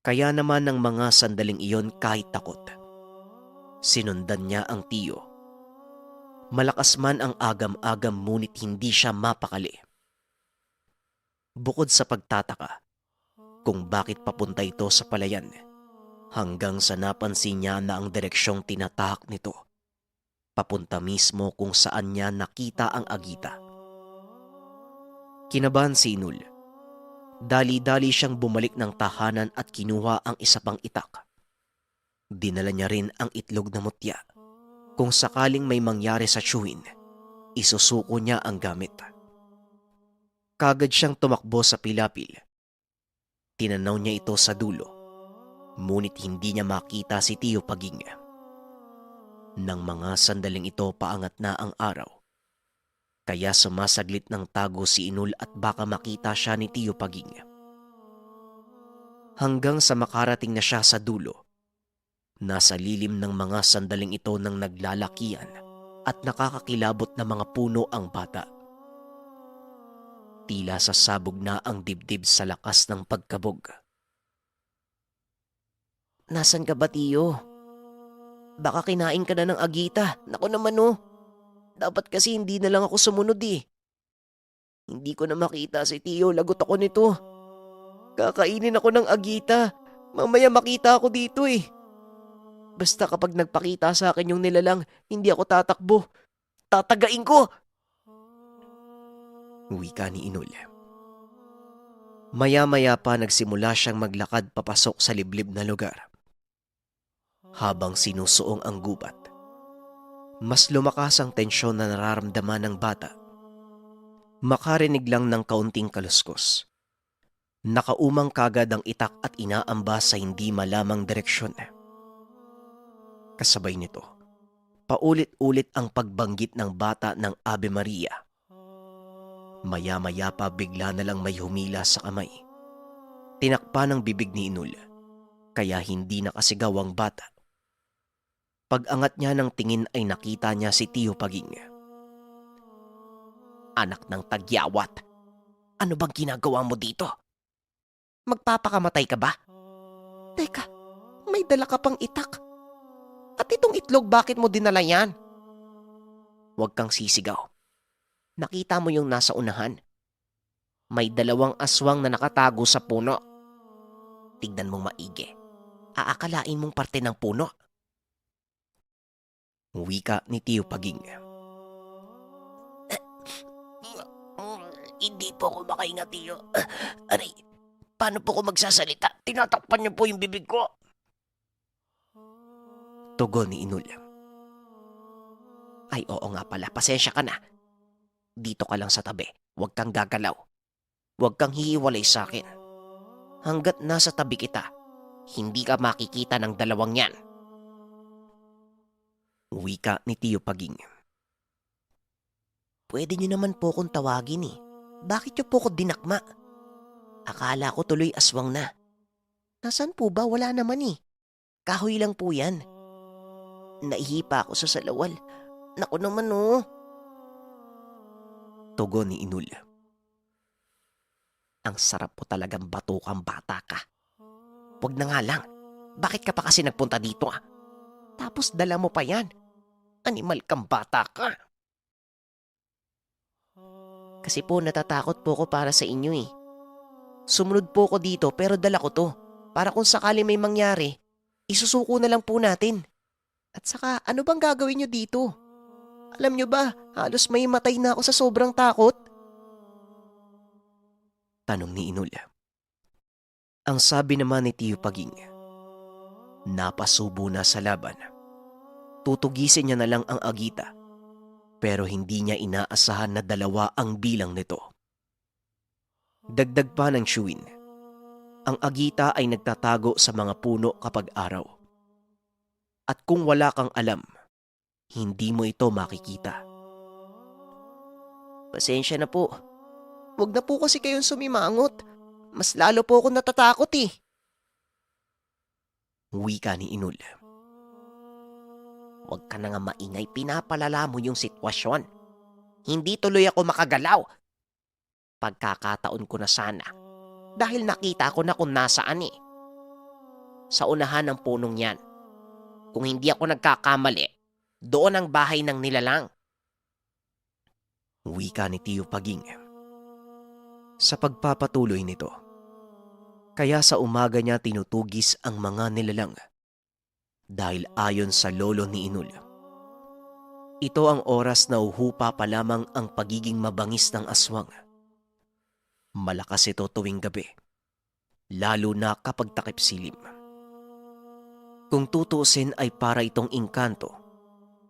S2: Kaya naman ng mga sandaling iyon kahit takot, sinundan niya ang tiyo. Malakas man ang agam-agam ngunit hindi siya mapakali. Bukod sa pagtataka kung bakit papunta ito sa palayan, hanggang sa napansin niya na ang direksyong tinatahak nito, papunta mismo kung saan niya nakita ang agita. Kinabahan si Inul. Dali-dali siyang bumalik ng tahanan at kinuha ang isa pang itak. Dinala niya rin ang itlog na mutya. Kung sakaling may mangyari sa chewin, isusuko niya ang gamit. Kagad siyang tumakbo sa pilapil. Tinanaw niya ito sa dulo, ngunit hindi niya makita si Tio Paging. Nang mga sandaling ito paangat na ang araw, kaya sumasaglit ng tago si Inul at baka makita siya ni Tio Paging. Hanggang sa makarating na siya sa dulo, nasa lilim ng mga sandaling ito ng naglalakian at nakakakilabot na mga puno ang bata. Tila sasabog na ang dibdib sa lakas ng pagkabog.
S4: Nasaan ka ba, Tiyo? Baka kinain ka na ng agita. Naku naman oh. Dapat kasi hindi na lang ako sumunod eh. Hindi ko na makita si Tiyo. Lagot ako nito. Kakainin ako ng agita. Mamaya makita ako dito eh. Basta kapag nagpakita sa akin yung nilalang, hindi ako tatakbo. Tatagain ko!
S2: Wika ni Inul. Maya-maya pa nagsimula siyang maglakad papasok sa liblib na lugar. Habang sinusuong ang gubat, mas lumakas ang tensyon na nararamdaman ng bata. Makarinig lang ng kaunting kaluskos, Nakaumang kagad ang itak at inaamba sa hindi malamang direksyon. Kasabay nito, paulit-ulit ang pagbanggit ng bata ng Ave Maria. Maya-maya pa bigla na lang may humila sa kamay. Tinakpan ang bibig ni Inul, kaya hindi nakasigaw ang bata. Pag-angat niya ng tingin ay nakita niya si Tio Paging.
S3: Anak ng tagyawat, ano bang ginagawa mo dito? Magpapakamatay ka ba? Teka, may dala ka pang itak. At itong itlog, bakit mo dinala yan?
S2: Huwag kang sisigaw. Nakita mo yung nasa unahan. May 2 aswang na nakatago sa puno. Tignan mong maigi. Aakalain mong parte ng puno. Wika ni Tio Paging.
S4: Hindi po ako makahinga, Tiyo. Aray, paano po ako magsasalita? Tinatakpan niyo po yung bibig ko.
S2: Tugon ni Inul. Ay oo nga pala, pasensya ka na. Dito ka lang sa tabi. Huwag kang gagalaw. Huwag kang hihiwalay sa akin. Hanggat nasa tabi kita, hindi ka makikita ng 2 yan. Wika ni Tio Paging.
S4: Pwede niyo naman po akong tawagin eh. Bakit niyo po ako dinakma? Akala ko tuloy aswang na. Nasaan po ba? Wala naman eh. Kahoy lang po yan. Naihipa ako sa salawal. Naku naman oh.
S2: Tugon ni Inul. Ang sarap po talagang batukang bata ka. Huwag na nga lang. Bakit ka pa kasi nagpunta dito ah? Tapos dala mo pa yan. Animal kang bata ka.
S4: Kasi po natatakot po ako para sa inyo eh. Sumunod po ako dito pero dala ko to. Para kung sakali may mangyari, isusuko na lang po natin. At saka ano bang gagawin nyo dito? Alam nyo ba, halos may matay na ako sa sobrang takot.
S2: Tanong ni Inul. Ang sabi naman ni Tio Paging, napasubo na sa laban. Tutugisin niya na lang ang agita, pero hindi niya inaasahan na 2 ang bilang nito. Dagdag pa ng Shuin, ang agita ay nagtatago sa mga puno kapag araw. At kung wala kang alam, hindi mo ito makikita.
S4: Pasensya na po. Huwag na po kasi kayong sumimangot. Mas lalo po ako natatakot eh.
S2: Wika ni Inul.
S3: Huwag ka na nga maingay, pinapalala mo yung sitwasyon. Hindi tuloy ako makagalaw. Pagkakataon ko na sana. Dahil nakita ko na kung nasaan eh. Sa unahan ng punong yan. Kung hindi ako nagkakamali, doon ang bahay ng nilalang.
S2: Wika ni Tio Paging. Sa pagpapatuloy nito, kaya sa umaga niya tinutugis ang mga nilalang. Dahil ayon sa lolo ni Inul, ito ang oras na uhupa pa lamang ang pagiging mabangis ng aswang. Malakas ito tuwing gabi, lalo na kapag takip silim. Kung tutuusin ay para itong engkanto,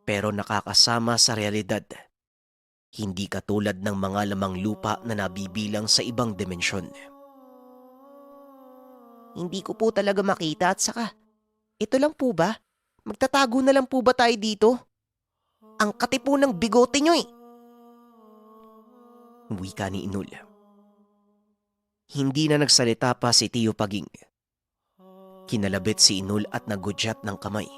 S2: pero nakakasama sa realidad. Hindi katulad ng mga lamang lupa na nabibilang sa ibang dimensyon.
S4: Hindi ko po talaga makita at saka, ito lang po ba? Magtatago na lang po ba tayo dito? Ang katipo ng bigote nyo eh.
S2: Wika ni Inul. Hindi na nagsalita pa si Tio Paging. Kinalabit si Inul at nagudyat ng kamay.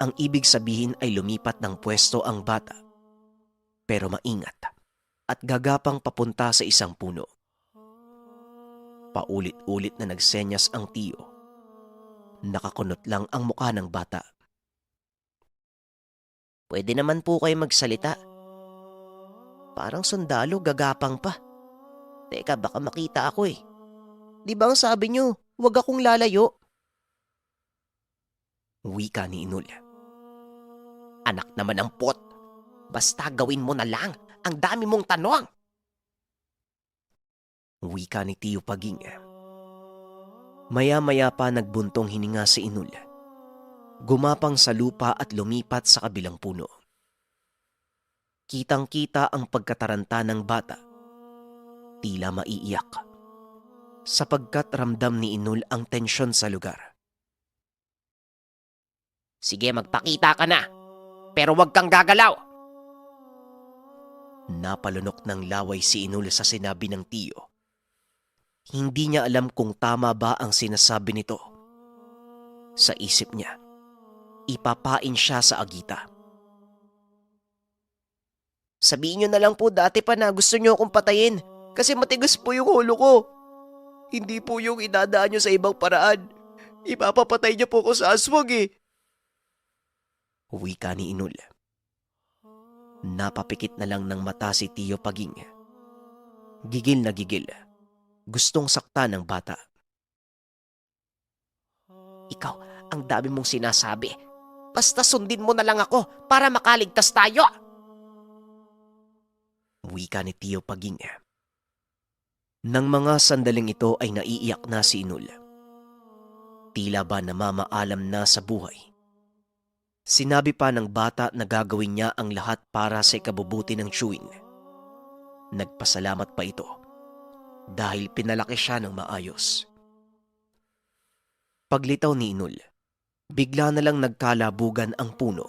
S2: Ang ibig sabihin ay lumipat ng pwesto ang bata. Pero maingat at gagapang papunta sa isang puno. Paulit-ulit na nagsenyas ang tiyo. Nakakunot lang ang mukha ng bata.
S4: Pwede naman po kayo magsalita. Parang sundalo, gagapang pa. Teka, baka makita ako eh. Di ba ang sabi nyo, huwag akong lalayo?
S2: Wika ni Inul.
S3: Anak naman ng pot. Basta gawin mo na lang. Ang dami mong tanong.
S2: Wika ni Tio Paging. Maya-maya pa nagbuntong hininga si Inul. Gumapang sa lupa at lumipat sa kabilang puno. Kitang-kita ang pagkataranta ng bata. Tila maiiyak. sapagkat ramdam ni Inul ang tensyon sa lugar.
S3: Sige, magpakita ka na. Pero wag kang gagalaw.
S2: Napalunok ng laway si Inul sa sinabi ng tiyo. Hindi niya alam kung tama ba ang sinasabi nito. Sa isip niya, ipapain siya sa Agita.
S4: Sabihin nyo na lang po dati pa na gusto nyo akong patayin kasi matigas po yung ulo ko. Hindi po yung idadaan nyo sa ibang paraan. Ipapapatay niyo po ko sa aswang eh.
S2: Wika ni Inul. Napapikit na lang ng mata si Tiyo Paging. Gigil na gigil. Gustong sakta ng bata.
S3: Ikaw, ang dami mong sinasabi. Basta sundin mo na lang ako para makaligtas tayo.
S2: Wika ni Tiyo Paging. Nang mga sandaling ito ay naiiyak na si Inul. Tila ba namamaalam na sa buhay. Sinabi pa ng bata na gagawin niya ang lahat para sa ikabubuti ng Chewing. Nagpasalamat pa ito dahil pinalaki siya ng maayos. Paglitaw ni Inul, bigla na lang nagkalabugan ang puno.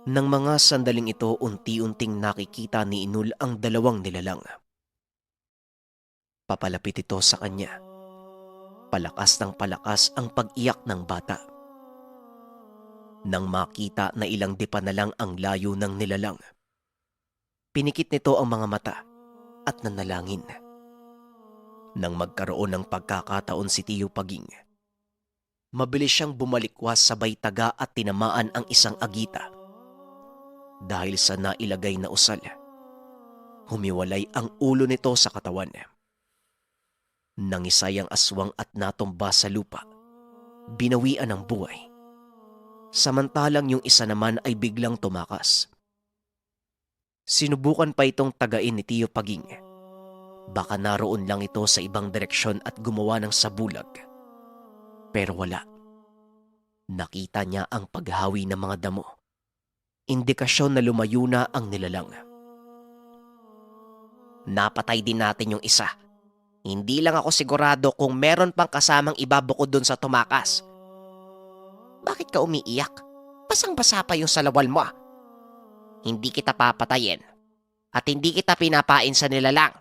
S2: Nang mga sandaling ito, unti-unting nakikita ni Inul ang dalawang nilalang. Papalapit ito sa kanya. Palakas ng palakas ang pag-iyak ng bata. Nang makita na ilang dipa na lang ang layo ng nilalang, pinikit nito ang mga mata at nanalangin. Nang magkaroon ng pagkakataon si Tiyo Paging, mabilis siyang bumalikwas sabay taga at tinamaan ang isang agita. Dahil sa nailagay na usal, humiwalay ang ulo nito sa katawan. Nangisay ang aswang at natumba sa lupa, binawian ng buhay. Samantalang yung isa naman ay biglang tumakas. Sinubukan pa itong tagain ni Tiyo Paging. Baka naroon lang ito sa ibang direksyon at gumawa ng sabulag. Pero wala. Nakita niya ang paghawi ng mga damo. Indikasyon na lumayo na ang nilalang.
S3: Napatay din natin yung isa. Hindi lang ako sigurado kung meron pang kasamang iba bukod dun sa tumakas. Bakit ka umiiyak? Basang-basa pa yung salawal mo. Hindi kita papatayin at hindi kita pinapain sa nilalang.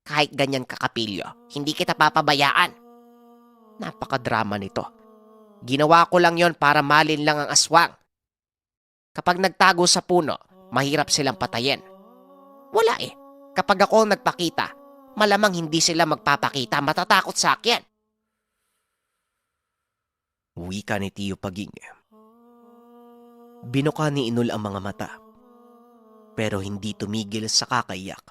S3: Kahit ganyan kakapilyo, hindi kita papabayaan. Napakadrama nito. Ginawa ko lang yon para malin lang ang aswang. Kapag nagtago sa puno, mahirap silang patayin. Wala eh. Kapag ako nagpakita, malamang hindi sila magpapakita, matatakot sa akin.
S2: Wika ni Tiyo Paging. Binuka ni Inul ang mga mata, pero hindi tumigil sa kakaiyak.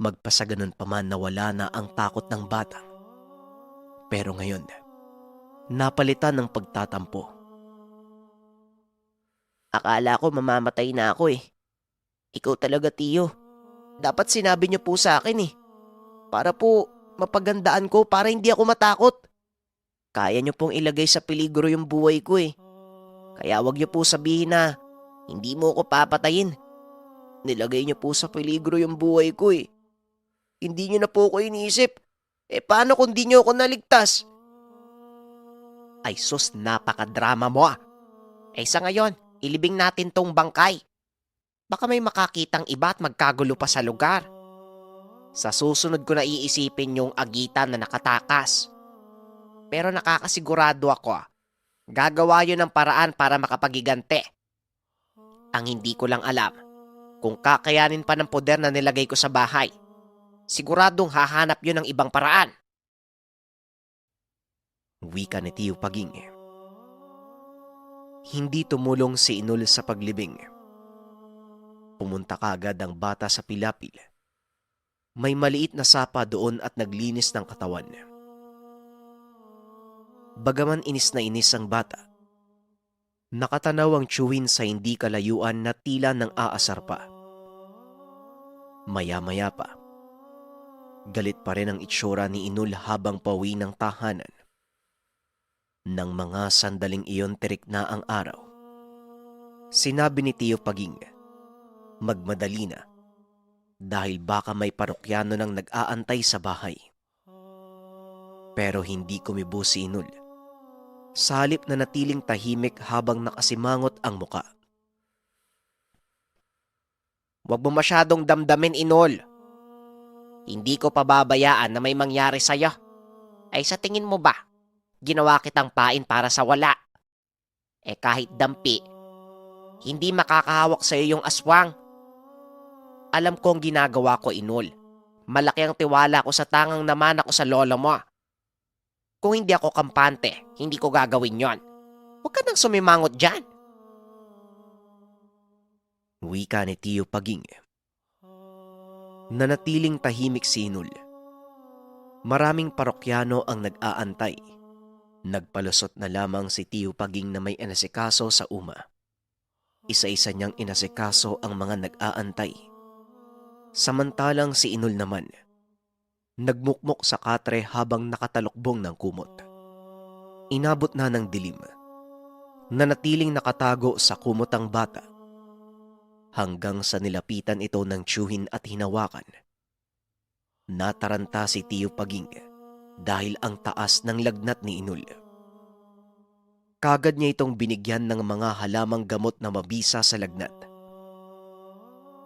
S2: Magpasaganon pa man na wala na ang takot ng bata. Pero ngayon, napalitan ng pagtatampo.
S4: Akala ko mamamatay na ako eh. Ikaw talaga, Tiyo. Dapat sinabi niyo po sa akin eh. Para po mapagandaan ko para hindi ako matakot. Kaya niyo pong ilagay sa peligro yung buhay ko eh. Kaya wag niyo po sabihin na hindi mo ako papatayin. Nilagay niyo po sa peligro yung buhay ko eh. Hindi niyo na po ako iniisip. Paano kung di niyo ako naligtas?
S3: Ay sus, napakadrama mo ah. Sa ngayon, ilibing natin tong bangkay. Baka may makakitang iba at magkagulo pa sa lugar. Sa susunod ko na iisipin yung agitan na nakatakas. Pero nakakasigurado ako, gagawa yun ng paraan para makapagigante. Ang hindi ko lang alam, kung kakayanin pa ng poder na nilagay ko sa bahay, siguradong hahanap yun ng ibang paraan.
S2: Wika ni Tiyo Paging. Hindi tumulong si Inul sa paglibing. Pumunta kaagad ang bata sa pilapil. May maliit na sapa doon at naglinis ng katawan. Bagaman inis na inis ang bata, nakatanaw ang Chewin sa hindi kalayuan na tila nang aasar pa. Maya-maya pa, galit pa rin ang itsura ni Inul habang pauwi ng tahanan. Nang mga sandaling iyon tirik na ang araw, sinabi ni Tiyo Paging, magmadali na, dahil baka may parokyano nang nag-aantay sa bahay. Pero hindi kumibo si Inul. Sa halip na natiling tahimik habang nakasimangot ang muka.
S3: Huwag mo masyadong damdamin, Inol. Hindi ko pababayaan na may mangyari sa'yo. Ay sa tingin mo ba, ginawa kitang pain para sa wala? Kahit dampi, hindi makakahawak sa'yo yung aswang. Alam ko ang ginagawa ko, Inol. Malaki ang tiwala ko sa tangang naman ako sa lolo mo. Kung hindi ako kampante, hindi ko gagawin yon. Huwag ka nang sumimangot dyan.
S2: Wika ni Tio Paging. Nanatiling tahimik si Inul. Maraming parokyano ang nag-aantay. Nagpalusot na lamang si Tio Paging na may inasikaso sa uma. Isa-isa niyang inasikaso ang mga nag-aantay. Samantalang si Inul naman, nagmukmok sa katre habang nakatalokbong ng kumot. Inabot na ng dilim. Nanatiling nakatago sa kumot ang bata. Hanggang sa nilapitan ito ng tiyuhin at hinawakan. Nataranta si Tio Paging dahil ang taas ng lagnat ni Inul. Kagad niya itong binigyan ng mga halamang gamot na mabisa sa lagnat.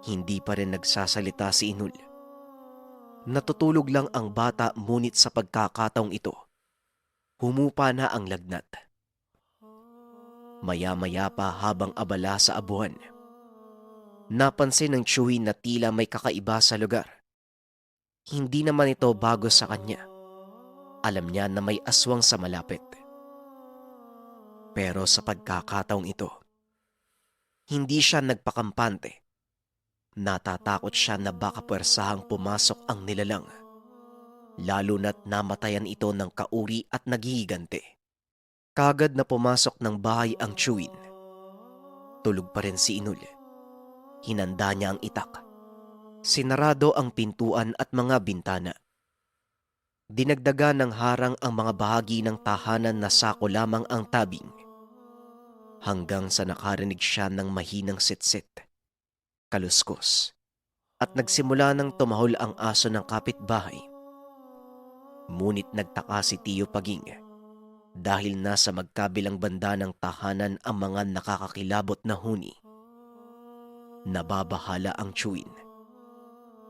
S2: Hindi pa rin nagsasalita si Inul. Natutulog lang ang bata ngunit sa pagkakataong ito, humupa na ang lagnat. Maya-maya pa habang abala sa abuhan, napansin ng tiyuhin na tila may kakaiba sa lugar. Hindi naman ito bago sa kanya. Alam niya na may aswang sa malapit. Pero sa pagkakataong ito, hindi siya nagpakampante. Natatakot siya na baka puwersahang pumasok ang nilalang. Lalo na't namatayan ito ng kauri at naghihigante. Kagad na pumasok ng bahay ang tiyuhin. Tulog pa rin si Inul. Hinanda niya ang itak. Sinarado ang pintuan at mga bintana. Dinagdagan ng harang ang mga bahagi ng tahanan na sako lamang ang tabing. Hanggang sa nakarinig siya ng mahinang sitsit, kaluskos, at nagsimula ng tumahol ang aso ng kapitbahay. Ngunit nagtaka si Tio Paging dahil nasa magkabilang banda ng tahanan ang mga nakakakilabot na huni. Nababahala ang tiyuhin.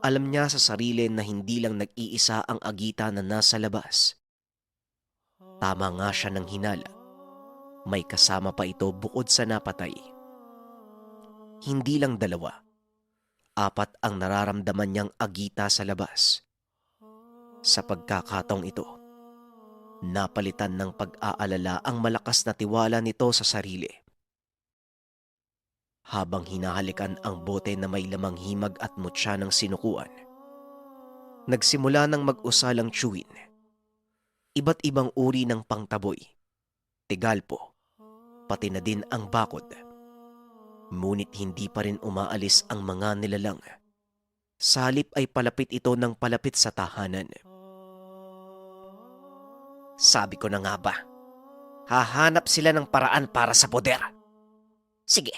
S2: Alam niya sa sarili na hindi lang nag-iisa ang agita na nasa labas. Tama nga siya ng hinala. May kasama pa ito bukod sa napatay. Hindi lang 2, 4 ang nararamdaman niyang agita sa labas. Sa pagkakataong ito, napalitan ng pag-aalala ang malakas na tiwala nito sa sarili. Habang hinahalikan ang bote na may lamang himag at mutya ng sinukuan, nagsimula ng mag-usal ang tiyuhin. Iba't ibang uri ng pangtaboy, tigalpo, pati na din ang bakod. Ngunit hindi pa rin umaalis ang mga nilalang. Sa halip ay palapit ito ng palapit sa tahanan.
S3: Sabi ko na nga ba, hahanap sila ng paraan para sa poder. Sige,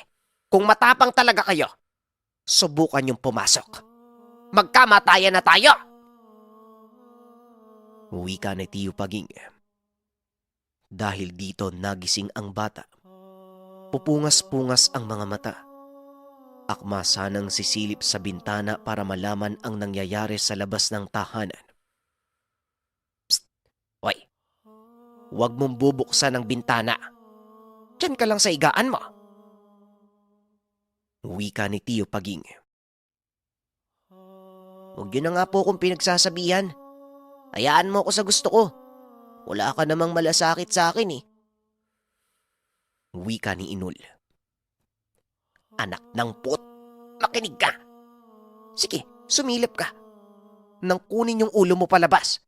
S3: kung matapang talaga kayo, subukan yung pumasok. Magkamatayan na tayo!
S2: Wika ni Tio Paging. Dahil dito nagising ang bata. Pupungas-pungas ang mga mata. Akma sanang sisilip sa bintana para malaman ang nangyayari sa labas ng tahanan.
S3: Hoy, huwag mong bubuksan ang bintana. Diyan ka lang sa higaan mo.
S2: Wika ni Tio Paging.
S4: Huwag yun na nga po kung pinagsasabihan. Hayaan mo ako sa gusto ko. Wala ka namang malasakit sa akin eh.
S2: Wika ni Inul.
S3: Anak ng put, makinig ka. Sige, sumilip ka. Nang kunin yung ulo mo palabas.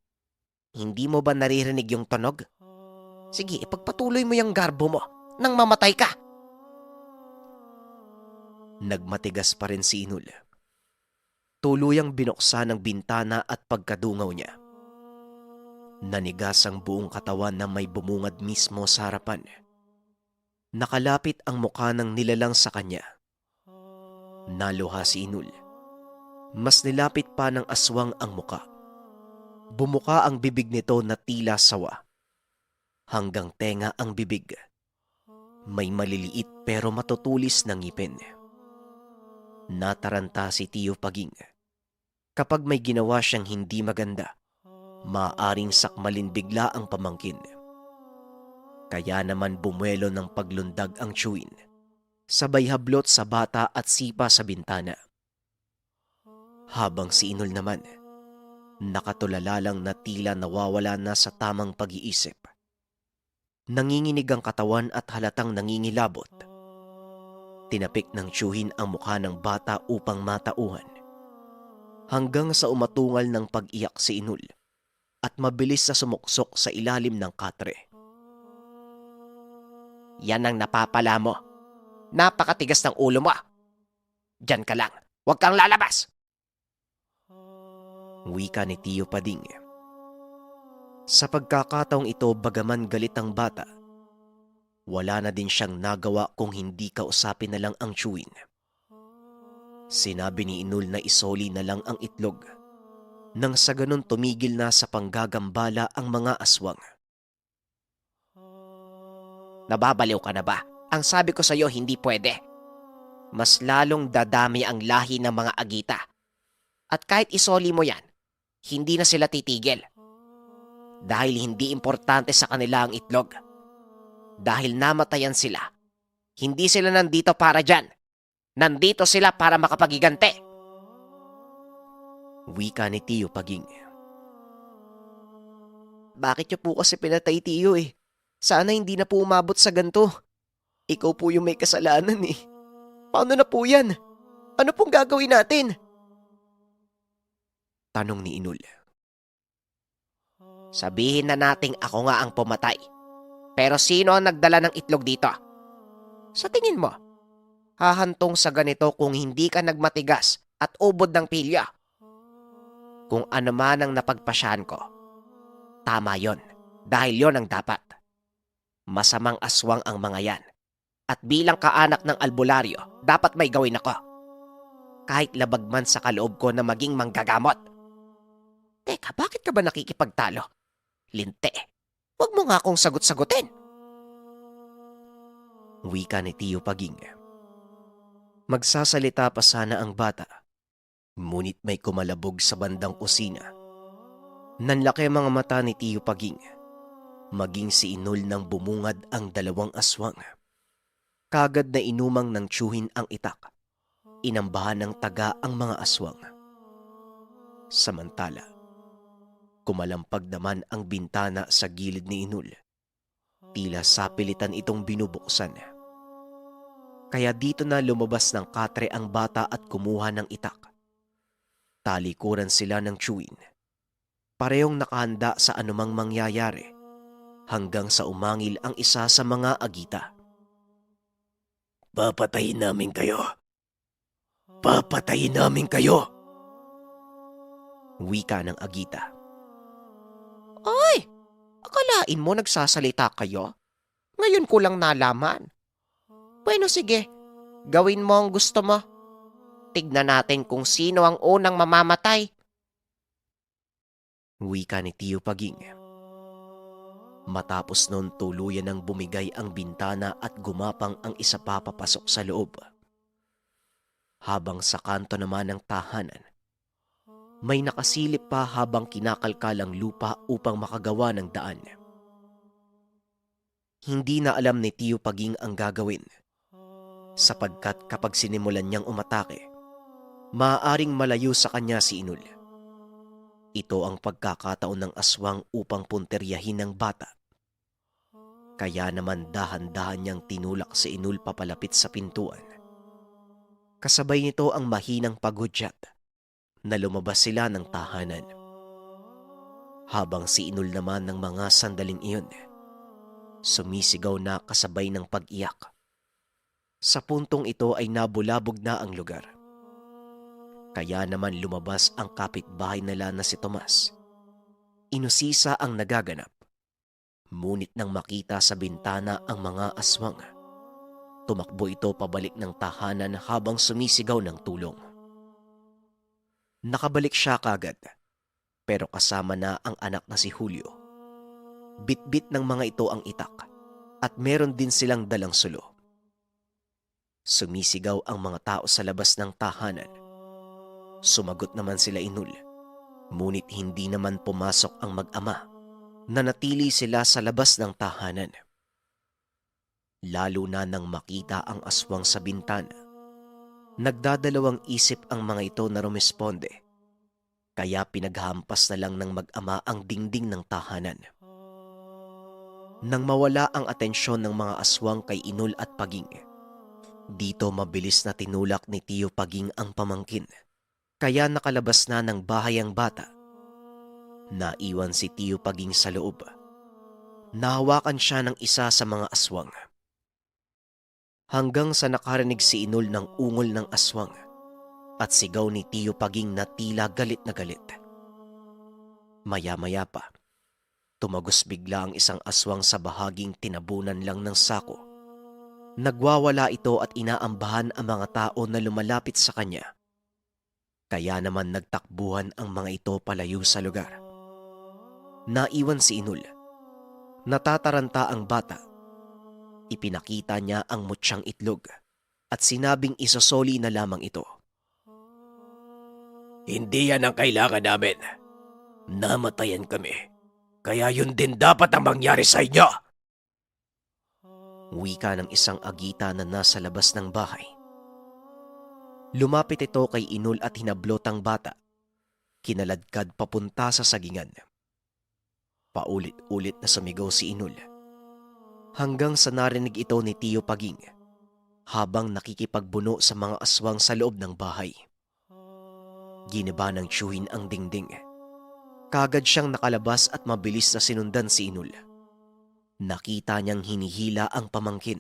S3: Hindi mo ba naririnig yung tunog? Sige, ipagpatuloy mo yung garbo mo nang mamatay ka.
S2: Nagmatigas pa rin si Inul. Tuluyang binuksan ang bintana at pagkadungaw niya. Nanigas ang buong katawan na may bumungad mismo sa harapan. Nakalapit ang mukha ng nilalang sa kanya. Naluha si Inul. Mas nilapit pa ng aswang ang muka. Bumuka ang bibig nito na tila sawa. Hanggang tenga ang bibig. May maliliit pero matutulis na ngipin. Nataranta si Tio Paging. Kapag may ginawa siyang hindi maganda, maaaring sakmalin bigla ang pamangkin. Kaya naman bumuelo ng paglundag ang Chewin, sabay hablot sa bata at sipa sa bintana. Habang si Inul naman, nakatulala lang na tila nawawala na sa tamang pag-iisip. Nanginginig ang katawan at halatang nangingilabot. Tinapik ng tiyuhin ang mukha ng bata upang matauhan. Hanggang sa umatungal ng pag-iyak si Inul at mabilis na sumuksok sa ilalim ng katre.
S3: Yan ang napapala mo. Napakatigas ng ulo mo. Diyan ka lang. Huwag kang lalabas.
S2: Wika ni Tio Pading. Sa pagkakataong ito, bagaman galit ang bata, wala na din siyang nagawa kung hindi kausapin na lang ang Chewin. Sinabi ni Inul na isoli na lang ang itlog, nang sa ganun tumigil na sa panggagambala ang mga aswang.
S3: Nababaliw ka na ba? Ang sabi ko sa'yo hindi pwede. Mas lalong dadami ang lahi ng mga agita. At kahit isoli mo yan, hindi na sila titigil. Dahil hindi importante sa kanila ang itlog. Dahil namatayan sila. Hindi sila nandito para dyan. Nandito sila para makapagigante.
S2: Wika ni Tio Paging.
S4: Bakit niyo po kasi pinatay, Tiyo eh? Sana hindi na po umabot sa ganito. Ikaw po yung may kasalanan eh. Paano na po yan? Ano pong gagawin natin?
S2: Tanong ni Inul.
S3: Sabihin na nating ako nga ang pumatay. Pero sino ang nagdala ng itlog dito? Sa tingin mo, hahantong sa ganito kung hindi ka nagmatigas at ubod ng pilya. Kung ano man ang napagpasyahan ko, tama yon dahil yon ang dapat. Masamang aswang ang mga yan. At bilang kaanak ng albularyo, dapat may gawin ako. Kahit labag man sa kaloob ko na maging manggagamot. Teka, bakit ka ba nakikipagtalo? Linte, huwag mo nga akong sagot-sagutin.
S2: Wika ni Tio Paging. Magsasalita pa sana ang bata, ngunit may kumalabog sa bandang kusina. Nanlaki ang mga mata ni Tio Paging, maging si Inul nang bumungad ang dalawang aswang. Kagad na inumang ng tiyuhin ang itak. Inambahan ng taga ang mga aswang. Samantala, kumalampag naman ang bintana sa gilid ni Inul. Tila sapilitan itong binubuksan. Kaya dito na lumabas ng katre ang bata at kumuha ng itak. Talikuran sila ng tiyuhin. Parehong nakahanda sa anumang mangyayari hanggang sa umangil ang isa sa mga agita. Papatayin namin kayo. Papatayin namin kayo. Wika ng agita.
S3: Ay, akalain mo nagsasalita kayo? Ngayon ko lang nalaman. Bueno sige, gawin mo ang gusto mo. Tignan natin kung sino ang unang mamamatay.
S2: Wika ni Tio Paging. Matapos nun tuluyan ng bumigay ang bintana at gumapang ang isa pa papasok sa loob. Habang sa kanto naman ng tahanan, may nakasilip pa habang kinakalkal ang lupa upang makagawa ng daan. Hindi na alam ni Tio Paging ang gagawin, sapagkat kapag sinimulan niyang umatake, maaaring malayo sa kanya si Inul. Ito ang pagkakataon ng aswang upang punteryahin ng bata. Kaya naman dahan-dahan niyang tinulak si Inul papalapit sa pintuan. Kasabay nito ang mahinang paghudyat na lumabas sila ng tahanan. Habang si Inul naman ng mga sandaling iyon, sumisigaw na kasabay ng pag-iyak. Sa puntong ito ay nabulabog na ang lugar. Kaya naman lumabas ang kapitbahay nila na si Tomas. Inusisa ang nagaganap. Ngunit nang makita sa bintana ang mga aswang, tumakbo ito pabalik ng tahanan habang sumisigaw ng tulong. Nakabalik siya kagad, pero kasama na ang anak na si Julio. Bitbit ng mga ito ang itak at meron din silang dalang sulo. Sumisigaw ang mga tao sa labas ng tahanan. Sumagot naman sila Inul, ngunit hindi naman pumasok ang mag-ama. Nanatili sila sa labas ng tahanan. Lalo na nang makita ang aswang sa bintana. Nagdadalawang isip ang mga ito na rumesponde, kaya pinaghampas na lang ng mag-ama ang dingding ng tahanan. Nang mawala ang atensyon ng mga aswang kay Inul at Paging, dito mabilis na tinulak ni Tio Paging ang pamangkin, kaya nakalabas na ng bahay ang bata. Naiwan si Tio Paging sa loob. Nahawakan siya ng isa sa mga aswang. Hanggang sa nakarinig si Inul ng ungol ng aswang at sigaw ni Tio Paging na tila galit na galit. Maya-maya pa, tumagos bigla ang isang aswang sa bahaging tinabunan lang ng sako. Nagwawala ito at inaambahan ang mga tao na lumalapit sa kanya. Kaya naman nagtakbuhan ang mga ito palayo sa lugar. Naiwan si Inul. Natataranta ang bata. Ipinakita niya ang mutsyang itlog at sinabing isosoli na lamang ito.
S3: Hindi yan ang kailangan namin. Namatayan kami. Kaya yun din dapat ang mangyari sa inyo.
S2: Wika ng isang agita na nasa labas ng bahay. Lumapit ito kay Inul at hinablot ang bata. Kinaladkad papunta sa sagingan. Paulit-ulit na sumigaw si Inul. Hanggang sa narinig ito ni Tio Paging habang nakikipagbuno sa mga aswang sa loob ng bahay. Giniba ng tiyuhin ang dingding. Kagad siyang nakalabas at mabilis na sinundan si Inul. Nakita niyang hinihila ang pamangkin.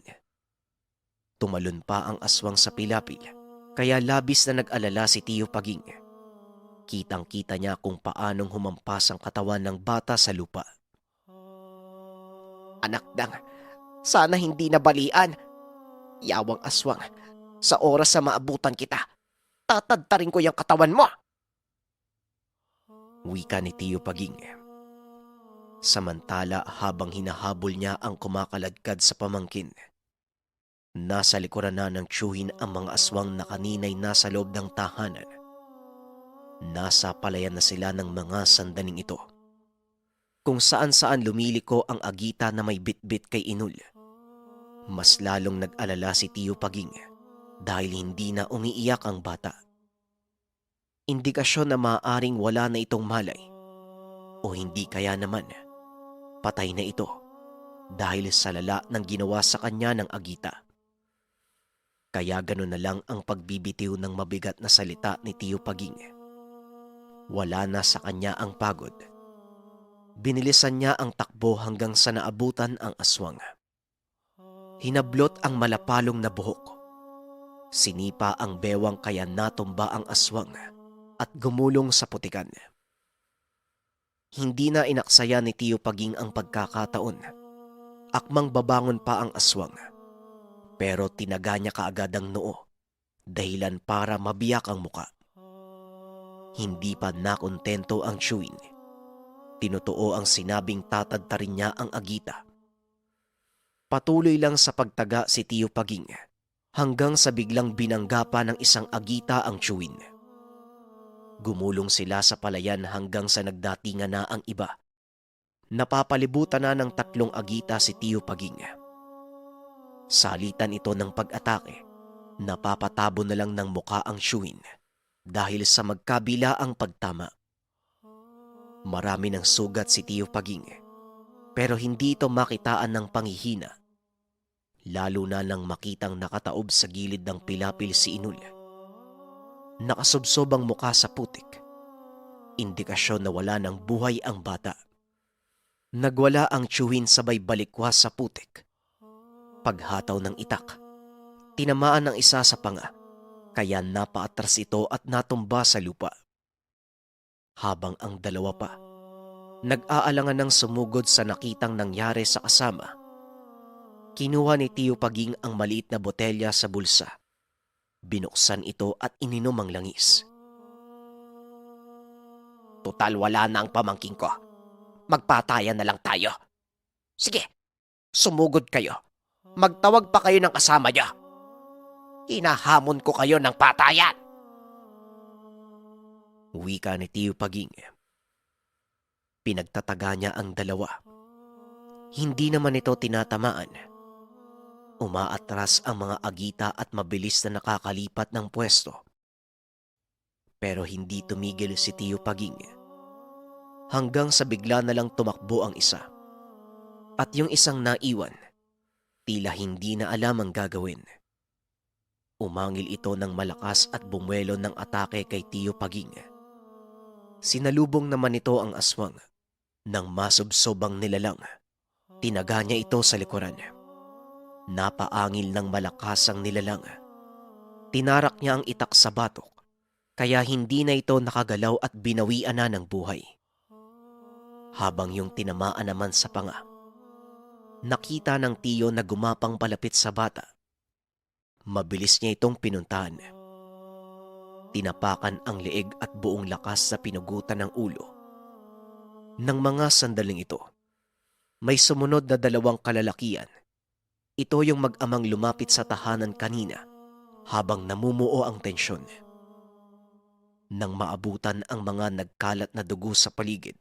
S2: Tumalon pa ang aswang sa pilapil, kaya labis na nag-alala si Tio Paging. Kitang-kita niya kung paanong humampas ang katawan ng bata sa lupa.
S4: Anak dang, sana hindi nabalian. Yawang aswang, sa oras na maabutan kita, tatadtarin ko yung katawan mo.
S2: Wika ni Tio Paging. Samantala habang hinahabol niya ang kumakaladkad sa pamangkin, nasa likuran na ng tiyuhin ang mga aswang na kaninay nasa loob ng tahanan. Nasa palayan na sila ng mga sandaling ito. Kung saan-saan lumiliko ang agita na may bitbit kay Inul. Mas lalong nag-alala si Tio Paging dahil hindi na umiiyak ang bata. Indikasyon na maaaring wala na itong malay o hindi kaya naman patay na ito dahil sa lala ng ginawa sa kanya ng agita. Kaya gano'n na lang ang pagbibitiw ng mabigat na salita ni Tio Paging. Wala na sa kanya ang pagod. Binilisan niya ang takbo hanggang sa naabutan ang aswang. Hinablot ang malapalong na buhok. Sinipa ang bewang kaya natumba ang aswang at gumulong sa putikan. Hindi na inaksaya ni Tio Paging ang pagkakataon. Akmang babangon pa ang aswang. Pero tinaga niya kaagad ang noo, dahilan para mabiyak ang muka. Hindi pa nakontento ang tiyuhin. Tinutuo ang sinabing tatadtarin niya ang agita. Patuloy lang sa pagtaga si Tio Paging hanggang sa biglang binangga pa ng isang agita ang tiyuhin. Gumulong sila sa palayan hanggang sa nagdatingan na ang iba. Napapalibutan na ng 3 agita si Tio Paging. Salitan ito ng pag-atake. Napapatabo na lang ng muka ang tiyuhin dahil sa magkabila ang pagtama. Marami ng sugat si Tio Paging, pero hindi ito makitaan ng panghihina. Lalo na nang makitang nakataob sa gilid ng pilapil si Inul. Nakasubsob ang muka sa putik. Indikasyon na wala ng buhay ang bata. Nagwala ang tiyuhin sabay balikwas sa putik. Paghataw ng itak, tinamaan ng isa sa panga, kaya napaatras ito at natumba sa lupa. Habang ang dalawa pa, nag-aalangan ng sumugod sa nakitang nangyari sa kasama. Kinuha ni Tio Paging ang maliit na botelya sa bulsa. Binuksan ito at ininom ang langis.
S3: Tutal wala na ang pamangking ko. Magpatayan na lang tayo. Sige, sumugod kayo. Magtawag pa kayo ng kasama niyo. Hinahamon ko kayo ng patayan.
S2: Wika ni Tio Paging. Pinagtataga niya ang dalawa. Hindi naman ito tinatamaan. Umaatras ang mga agita at mabilis na nakakalipat ng pwesto. Pero hindi tumigil si Tio Paging. Hanggang sa bigla na lang tumakbo ang isa. At yung isang naiwan, tila hindi na alam ang gagawin. Umangil ito ng malakas at bumuelo ng atake kay Tio Paging. Sinalubong naman ito ang aswang. Nang masubsobang nilalang, tinaga niya ito sa likuran. Napaangil ng malakas ang nilalang. Tinarak niya ang itak sa batok, kaya hindi na ito nakagalaw at binawian na ng buhay. Habang yung tinamaan naman sa panga, nakita ng tiyo na gumapang palapit sa bata. Mabilis niya itong pinuntahan. Tinapakan ang leeg at buong lakas sa pinugutan ng ulo. Nang mga sandaling ito, may sumunod na dalawang kalalakian. Ito yung mag-amang lumapit sa tahanan kanina habang namumuo ang tensyon. Nang maabutan ang mga nagkalat na dugo sa paligid,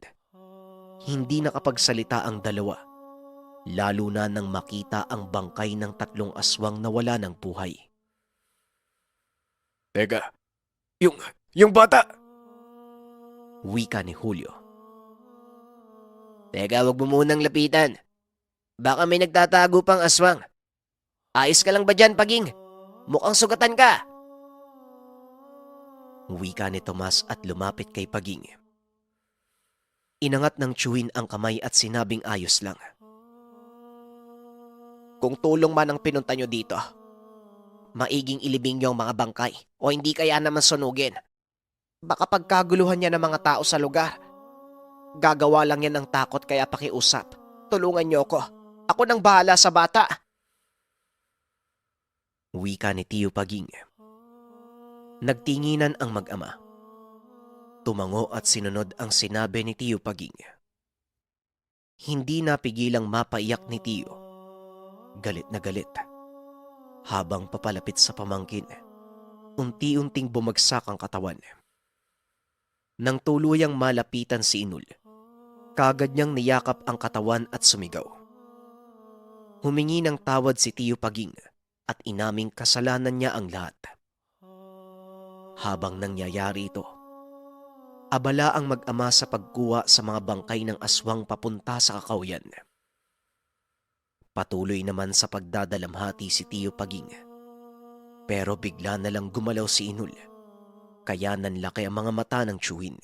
S2: hindi nakapagsalita ang dalawa, lalo na nang makita ang bangkay ng 3 aswang na wala ng buhay.
S1: Teka, yung bata!
S2: Wika ni Julio.
S3: Teka, wag mo munang lapitan. Baka may nagtatago pang aswang. Ayos ka lang ba dyan, Paging? Mukhang sugatan ka.
S2: Wika ni Tomas at lumapit kay Paging. Inangat ng Chewin ang kamay at sinabing ayos lang.
S3: Kung tulong man ang pinunta nyo dito, maiging ilibing yung mga bangkay o hindi kaya naman sunugin. Baka pagkaguluhan niya ng mga tao sa lugar. Gagawa lang yan ng takot kaya pakiusap. Tulungan niyo ako. Ako nang bahala sa bata.
S2: Wika ni Tio Paging. Nagtinginan ang mag-ama. Tumango at sinunod ang sinabi ni Tio Paging. Hindi napigilang mapaiyak ni Tio. Galit na galit. Habang papalapit sa pamangkin, unti-unting bumagsak ang katawan. Nang tuluyang malapitan si Inul, kagad niyang niyakap ang katawan at sumigaw. Humingi ng tawad si Tio Paging at inaming kasalanan niya ang lahat. Habang nangyayari ito, abala ang mag-ama sa pagkuha sa mga bangkay ng aswang papunta sa kakawyan. Patuloy naman sa pagdadalamhati si Tio Paging. Pero bigla na lang gumalaw si Inul, kaya nanlaki ang mga mata ng Chewin.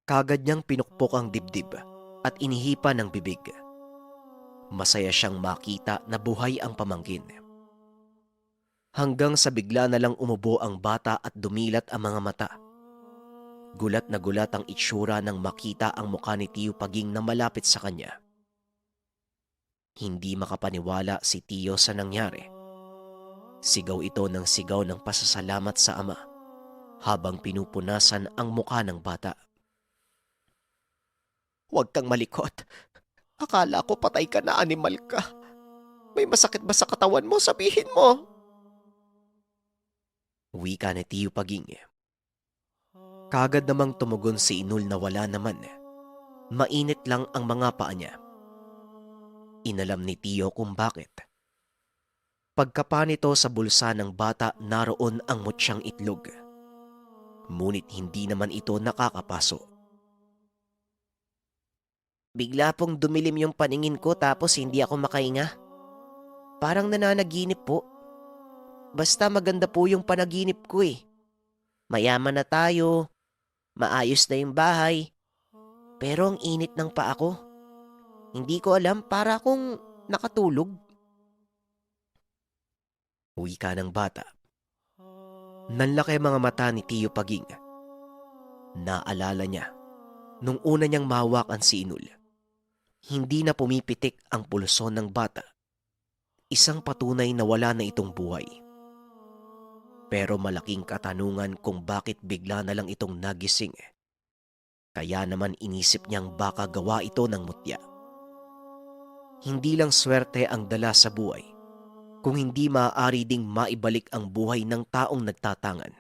S2: Kagad niyang pinukpok ang dibdib at inihipa ng bibig. Masaya siyang makita na buhay ang pamangkin. Hanggang sa bigla na lang umubo ang bata at dumilat ang mga mata. Gulat na gulat ang itsura nang makita ang mukha ni Tio Paging na malapit sa kanya. Hindi makapaniwala si Tio sa nangyari. Sigaw ito ng sigaw ng pasasalamat sa ama habang pinupunasan ang mukha ng bata.
S3: Huwag kang malikot. Akala ko patay ka na, animal ka. May masakit ba sa katawan mo? Sabihin mo.
S2: Wika ni Tio Paging. Kagad namang tumugon si Inul na wala naman. Mainit lang ang mga paa niya. Inalam ni Tio kung bakit. Pagkapa nito sa bulsa ng bata, naroon ang mutsyang itlog. Ngunit hindi naman ito nakakapaso.
S4: Bigla pong dumilim yung paningin ko tapos hindi ako makahinga. Parang nananaginip po. Basta maganda po yung panaginip ko eh. Mayaman na tayo, maayos na yung bahay. Pero ang init ng paa ko. Hindi ko alam, para akong nakatulog.
S2: Wika ng bata. Nanlaki mga mata ni Tio Paging. Naalala niya nung una niyang mahawakan si Inul. Hindi na pumipitik ang pulso ng bata. Isang patunay na wala na itong buhay. Pero malaking katanungan kung bakit bigla na lang itong nagising Kaya naman inisip niyang baka gawa ito ng mutya. Hindi lang swerte ang dala sa buhay, kung hindi maaari ding maibalik ang buhay ng taong nagtatangan.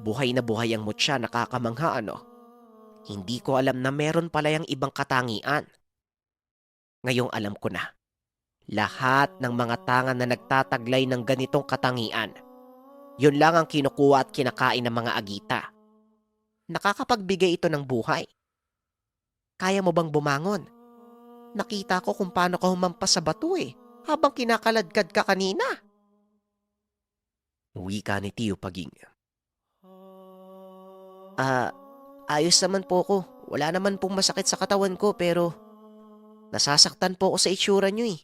S4: Buhay na buhay ang mutya, nakakamangha ano? Hindi ko alam na meron pala yung ibang katangian. Ngayong alam ko na. Lahat ng mga tangan na nagtataglay ng ganitong katangian, yun lang ang kinukuha at kinakain ng mga agita. Nakakapagbigay ito ng buhay. Kaya mo bang bumangon? Nakita ko kung paano ka humampas sa bato habang kinakaladkad ka kanina.
S2: Wika ni Tio Paging.
S4: Ayos naman po ko. Wala naman pong masakit sa katawan ko pero nasasaktan po ako sa itsura nyo eh.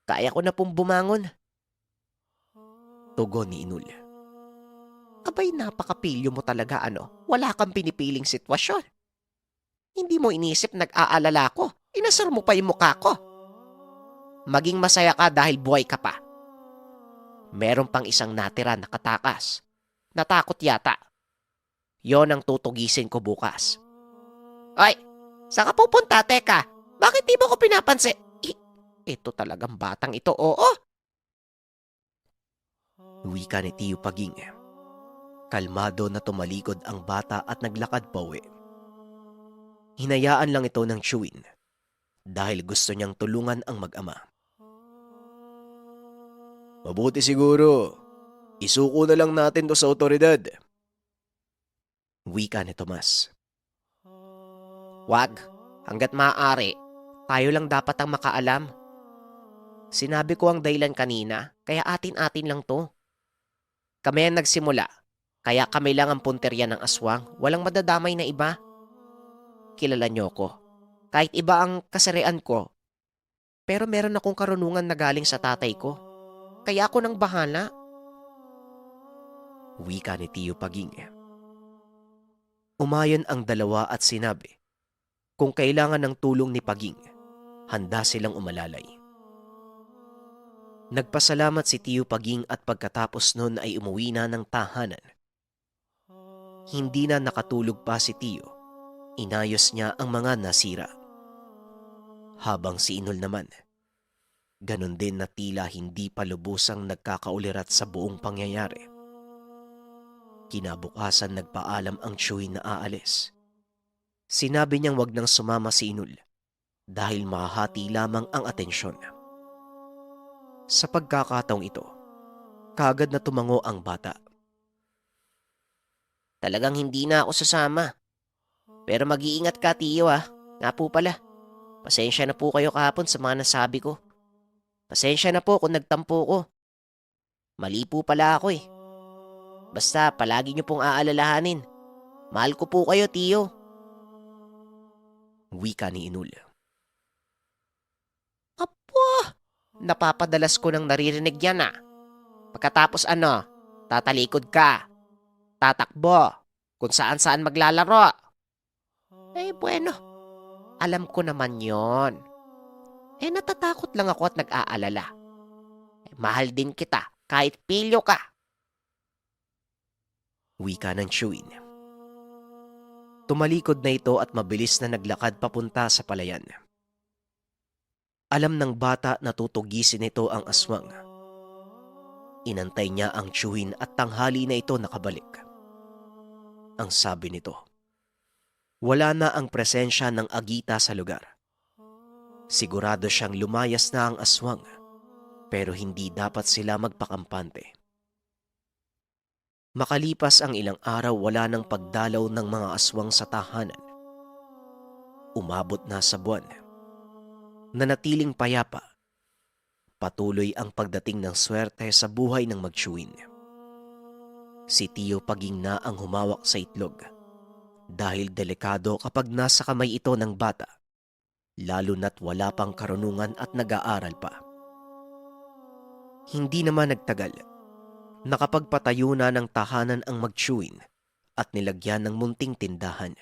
S4: Kaya ko na pong bumangon.
S2: Tugon ni Inul.
S4: Abay, napakapilyo mo talaga ano. Wala kang pinipiling sitwasyon. Hindi mo inisip nag-aalala ko. Inasar mo pa yung mukha ko. Maging masaya ka dahil buhay ka pa. Meron pang isang natira na katakas. Natakot yata. Yon ang tutugisin ko bukas. Ay, saan ka pupunta? Teka, bakit di mo ko pinapansin? Ito talagang batang ito, oo.
S2: Wika ni Tio Paging. Kalmado na tumalikod ang bata at naglakad pauwi. Hinayaan lang ito ng chewin dahil gusto niyang tulungan ang mag-ama. Mabuti siguro, isuko na lang natin to sa otoridad. Wika ni Tomas.
S4: Wag, hanggat maaari, tayo lang dapat ang makaalam. Sinabi ko ang dahilan kanina, kaya atin-atin lang to. Kami ang nagsimula, kaya kami lang ang punterya ng aswang, walang madadamay na iba. Kilala niyo ko. Kahit iba ang kasarian ko, pero meron akong karunungan na galing sa tatay ko. Kaya ako nang bahala.
S2: Wika ni Tio Paging. Umayon ang dalawa at sinabi, kung kailangan ng tulong ni Paging, handa silang umalalay. Nagpasalamat si Tio Paging at pagkatapos nun ay umuwi na ng tahanan. Hindi na nakatulog pa si Tio. Inayos niya ang mga nasira. Habang si Inul naman, ganun din na tila hindi pa lubusang nagkakaulirat sa buong pangyayari. Kinabukasan nagpaalam ang Chuy na aalis. Sinabi niyang wag nang sumama si Inul dahil mahahati lamang ang atensyon. Sa pagkakataong ito, kagad na tumango ang bata.
S4: Talagang hindi na ako sasama. Pero mag-iingat ka, Tiyo Nga po pala, pasensya na po kayo kahapon sa mga nasabi ko. Pasensya na po kung nagtampo ko. Mali po pala ako eh. Basta palagi niyo pong aalalahanin. Mahal ko po kayo, Tiyo.
S2: Wika ni Inul.
S4: Apo! Napapadalas ko nang naririnig yan Pagkatapos tatalikod ka. Tatakbo. Kung saan-saan maglalaro. Bueno. Alam ko naman yon. Natatakot lang ako at nag-aalala. Mahal din kita kahit pilyo ka.
S2: Wika ng Chuin. Tumalikod na ito at mabilis na naglakad papunta sa palayan. Alam ng bata na tutugisin nito ang aswang. Inantay niya ang Chuin at tanghali na ito nakabalik. Ang sabi nito, wala na ang presensya ng agita sa lugar. Sigurado siyang lumayas na ang aswang, pero hindi dapat sila magpakampante. Makalipas ang ilang araw, wala nang pagdalaw ng mga aswang sa tahanan. Umabot na sa buwan. Nanatiling payapa. Patuloy ang pagdating ng swerte sa buhay ng magtsuwin. Si Tio Paging na ang humawak sa itlog dahil delikado kapag nasa kamay ito ng bata, lalo na't wala pang karunungan at nag-aaral pa. Hindi naman nagtagal. Nakapagpatayo na ng tahanan ang magtsuwin at nilagyan ng munting tindahan.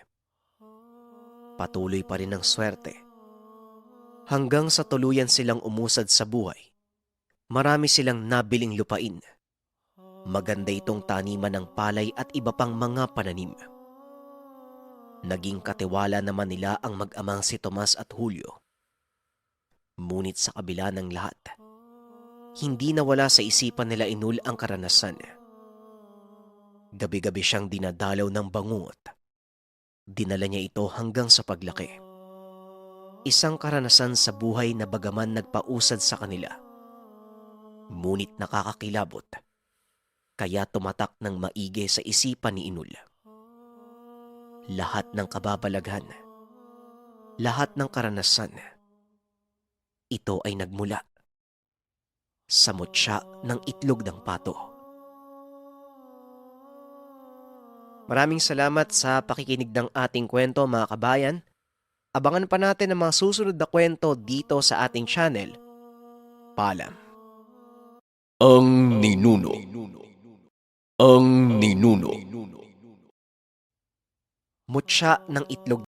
S2: Patuloy pa rin ang swerte. Hanggang sa tuluyan silang umusad sa buhay, marami silang nabiling lupain. Maganda itong taniman ng palay at iba pang mga pananim. Naging katiwala naman nila ang mag-amang si Tomas at Julio. Ngunit sa kabila ng lahat, hindi nawala sa isipan nila Inul ang karanasan. Gabi-gabi siyang dinadalaw ng bangungot. Dinala niya ito hanggang sa paglaki. Isang karanasan sa buhay na bagaman nagpausad sa kanila, ngunit nakakakilabot, kaya tumatak ng maigi sa isipan ni Inul. Lahat ng kababalaghan, lahat ng karanasan, ito ay nagmula sa mutya ng itlog ng pato. Maraming salamat sa pakikinig ng ating kwento, mga kabayan. Abangan pa natin ang mga susunod na kwento dito sa ating channel. Paalam.
S1: Ang Ninuno. Ang Ninuno.
S2: Mutya ng itlog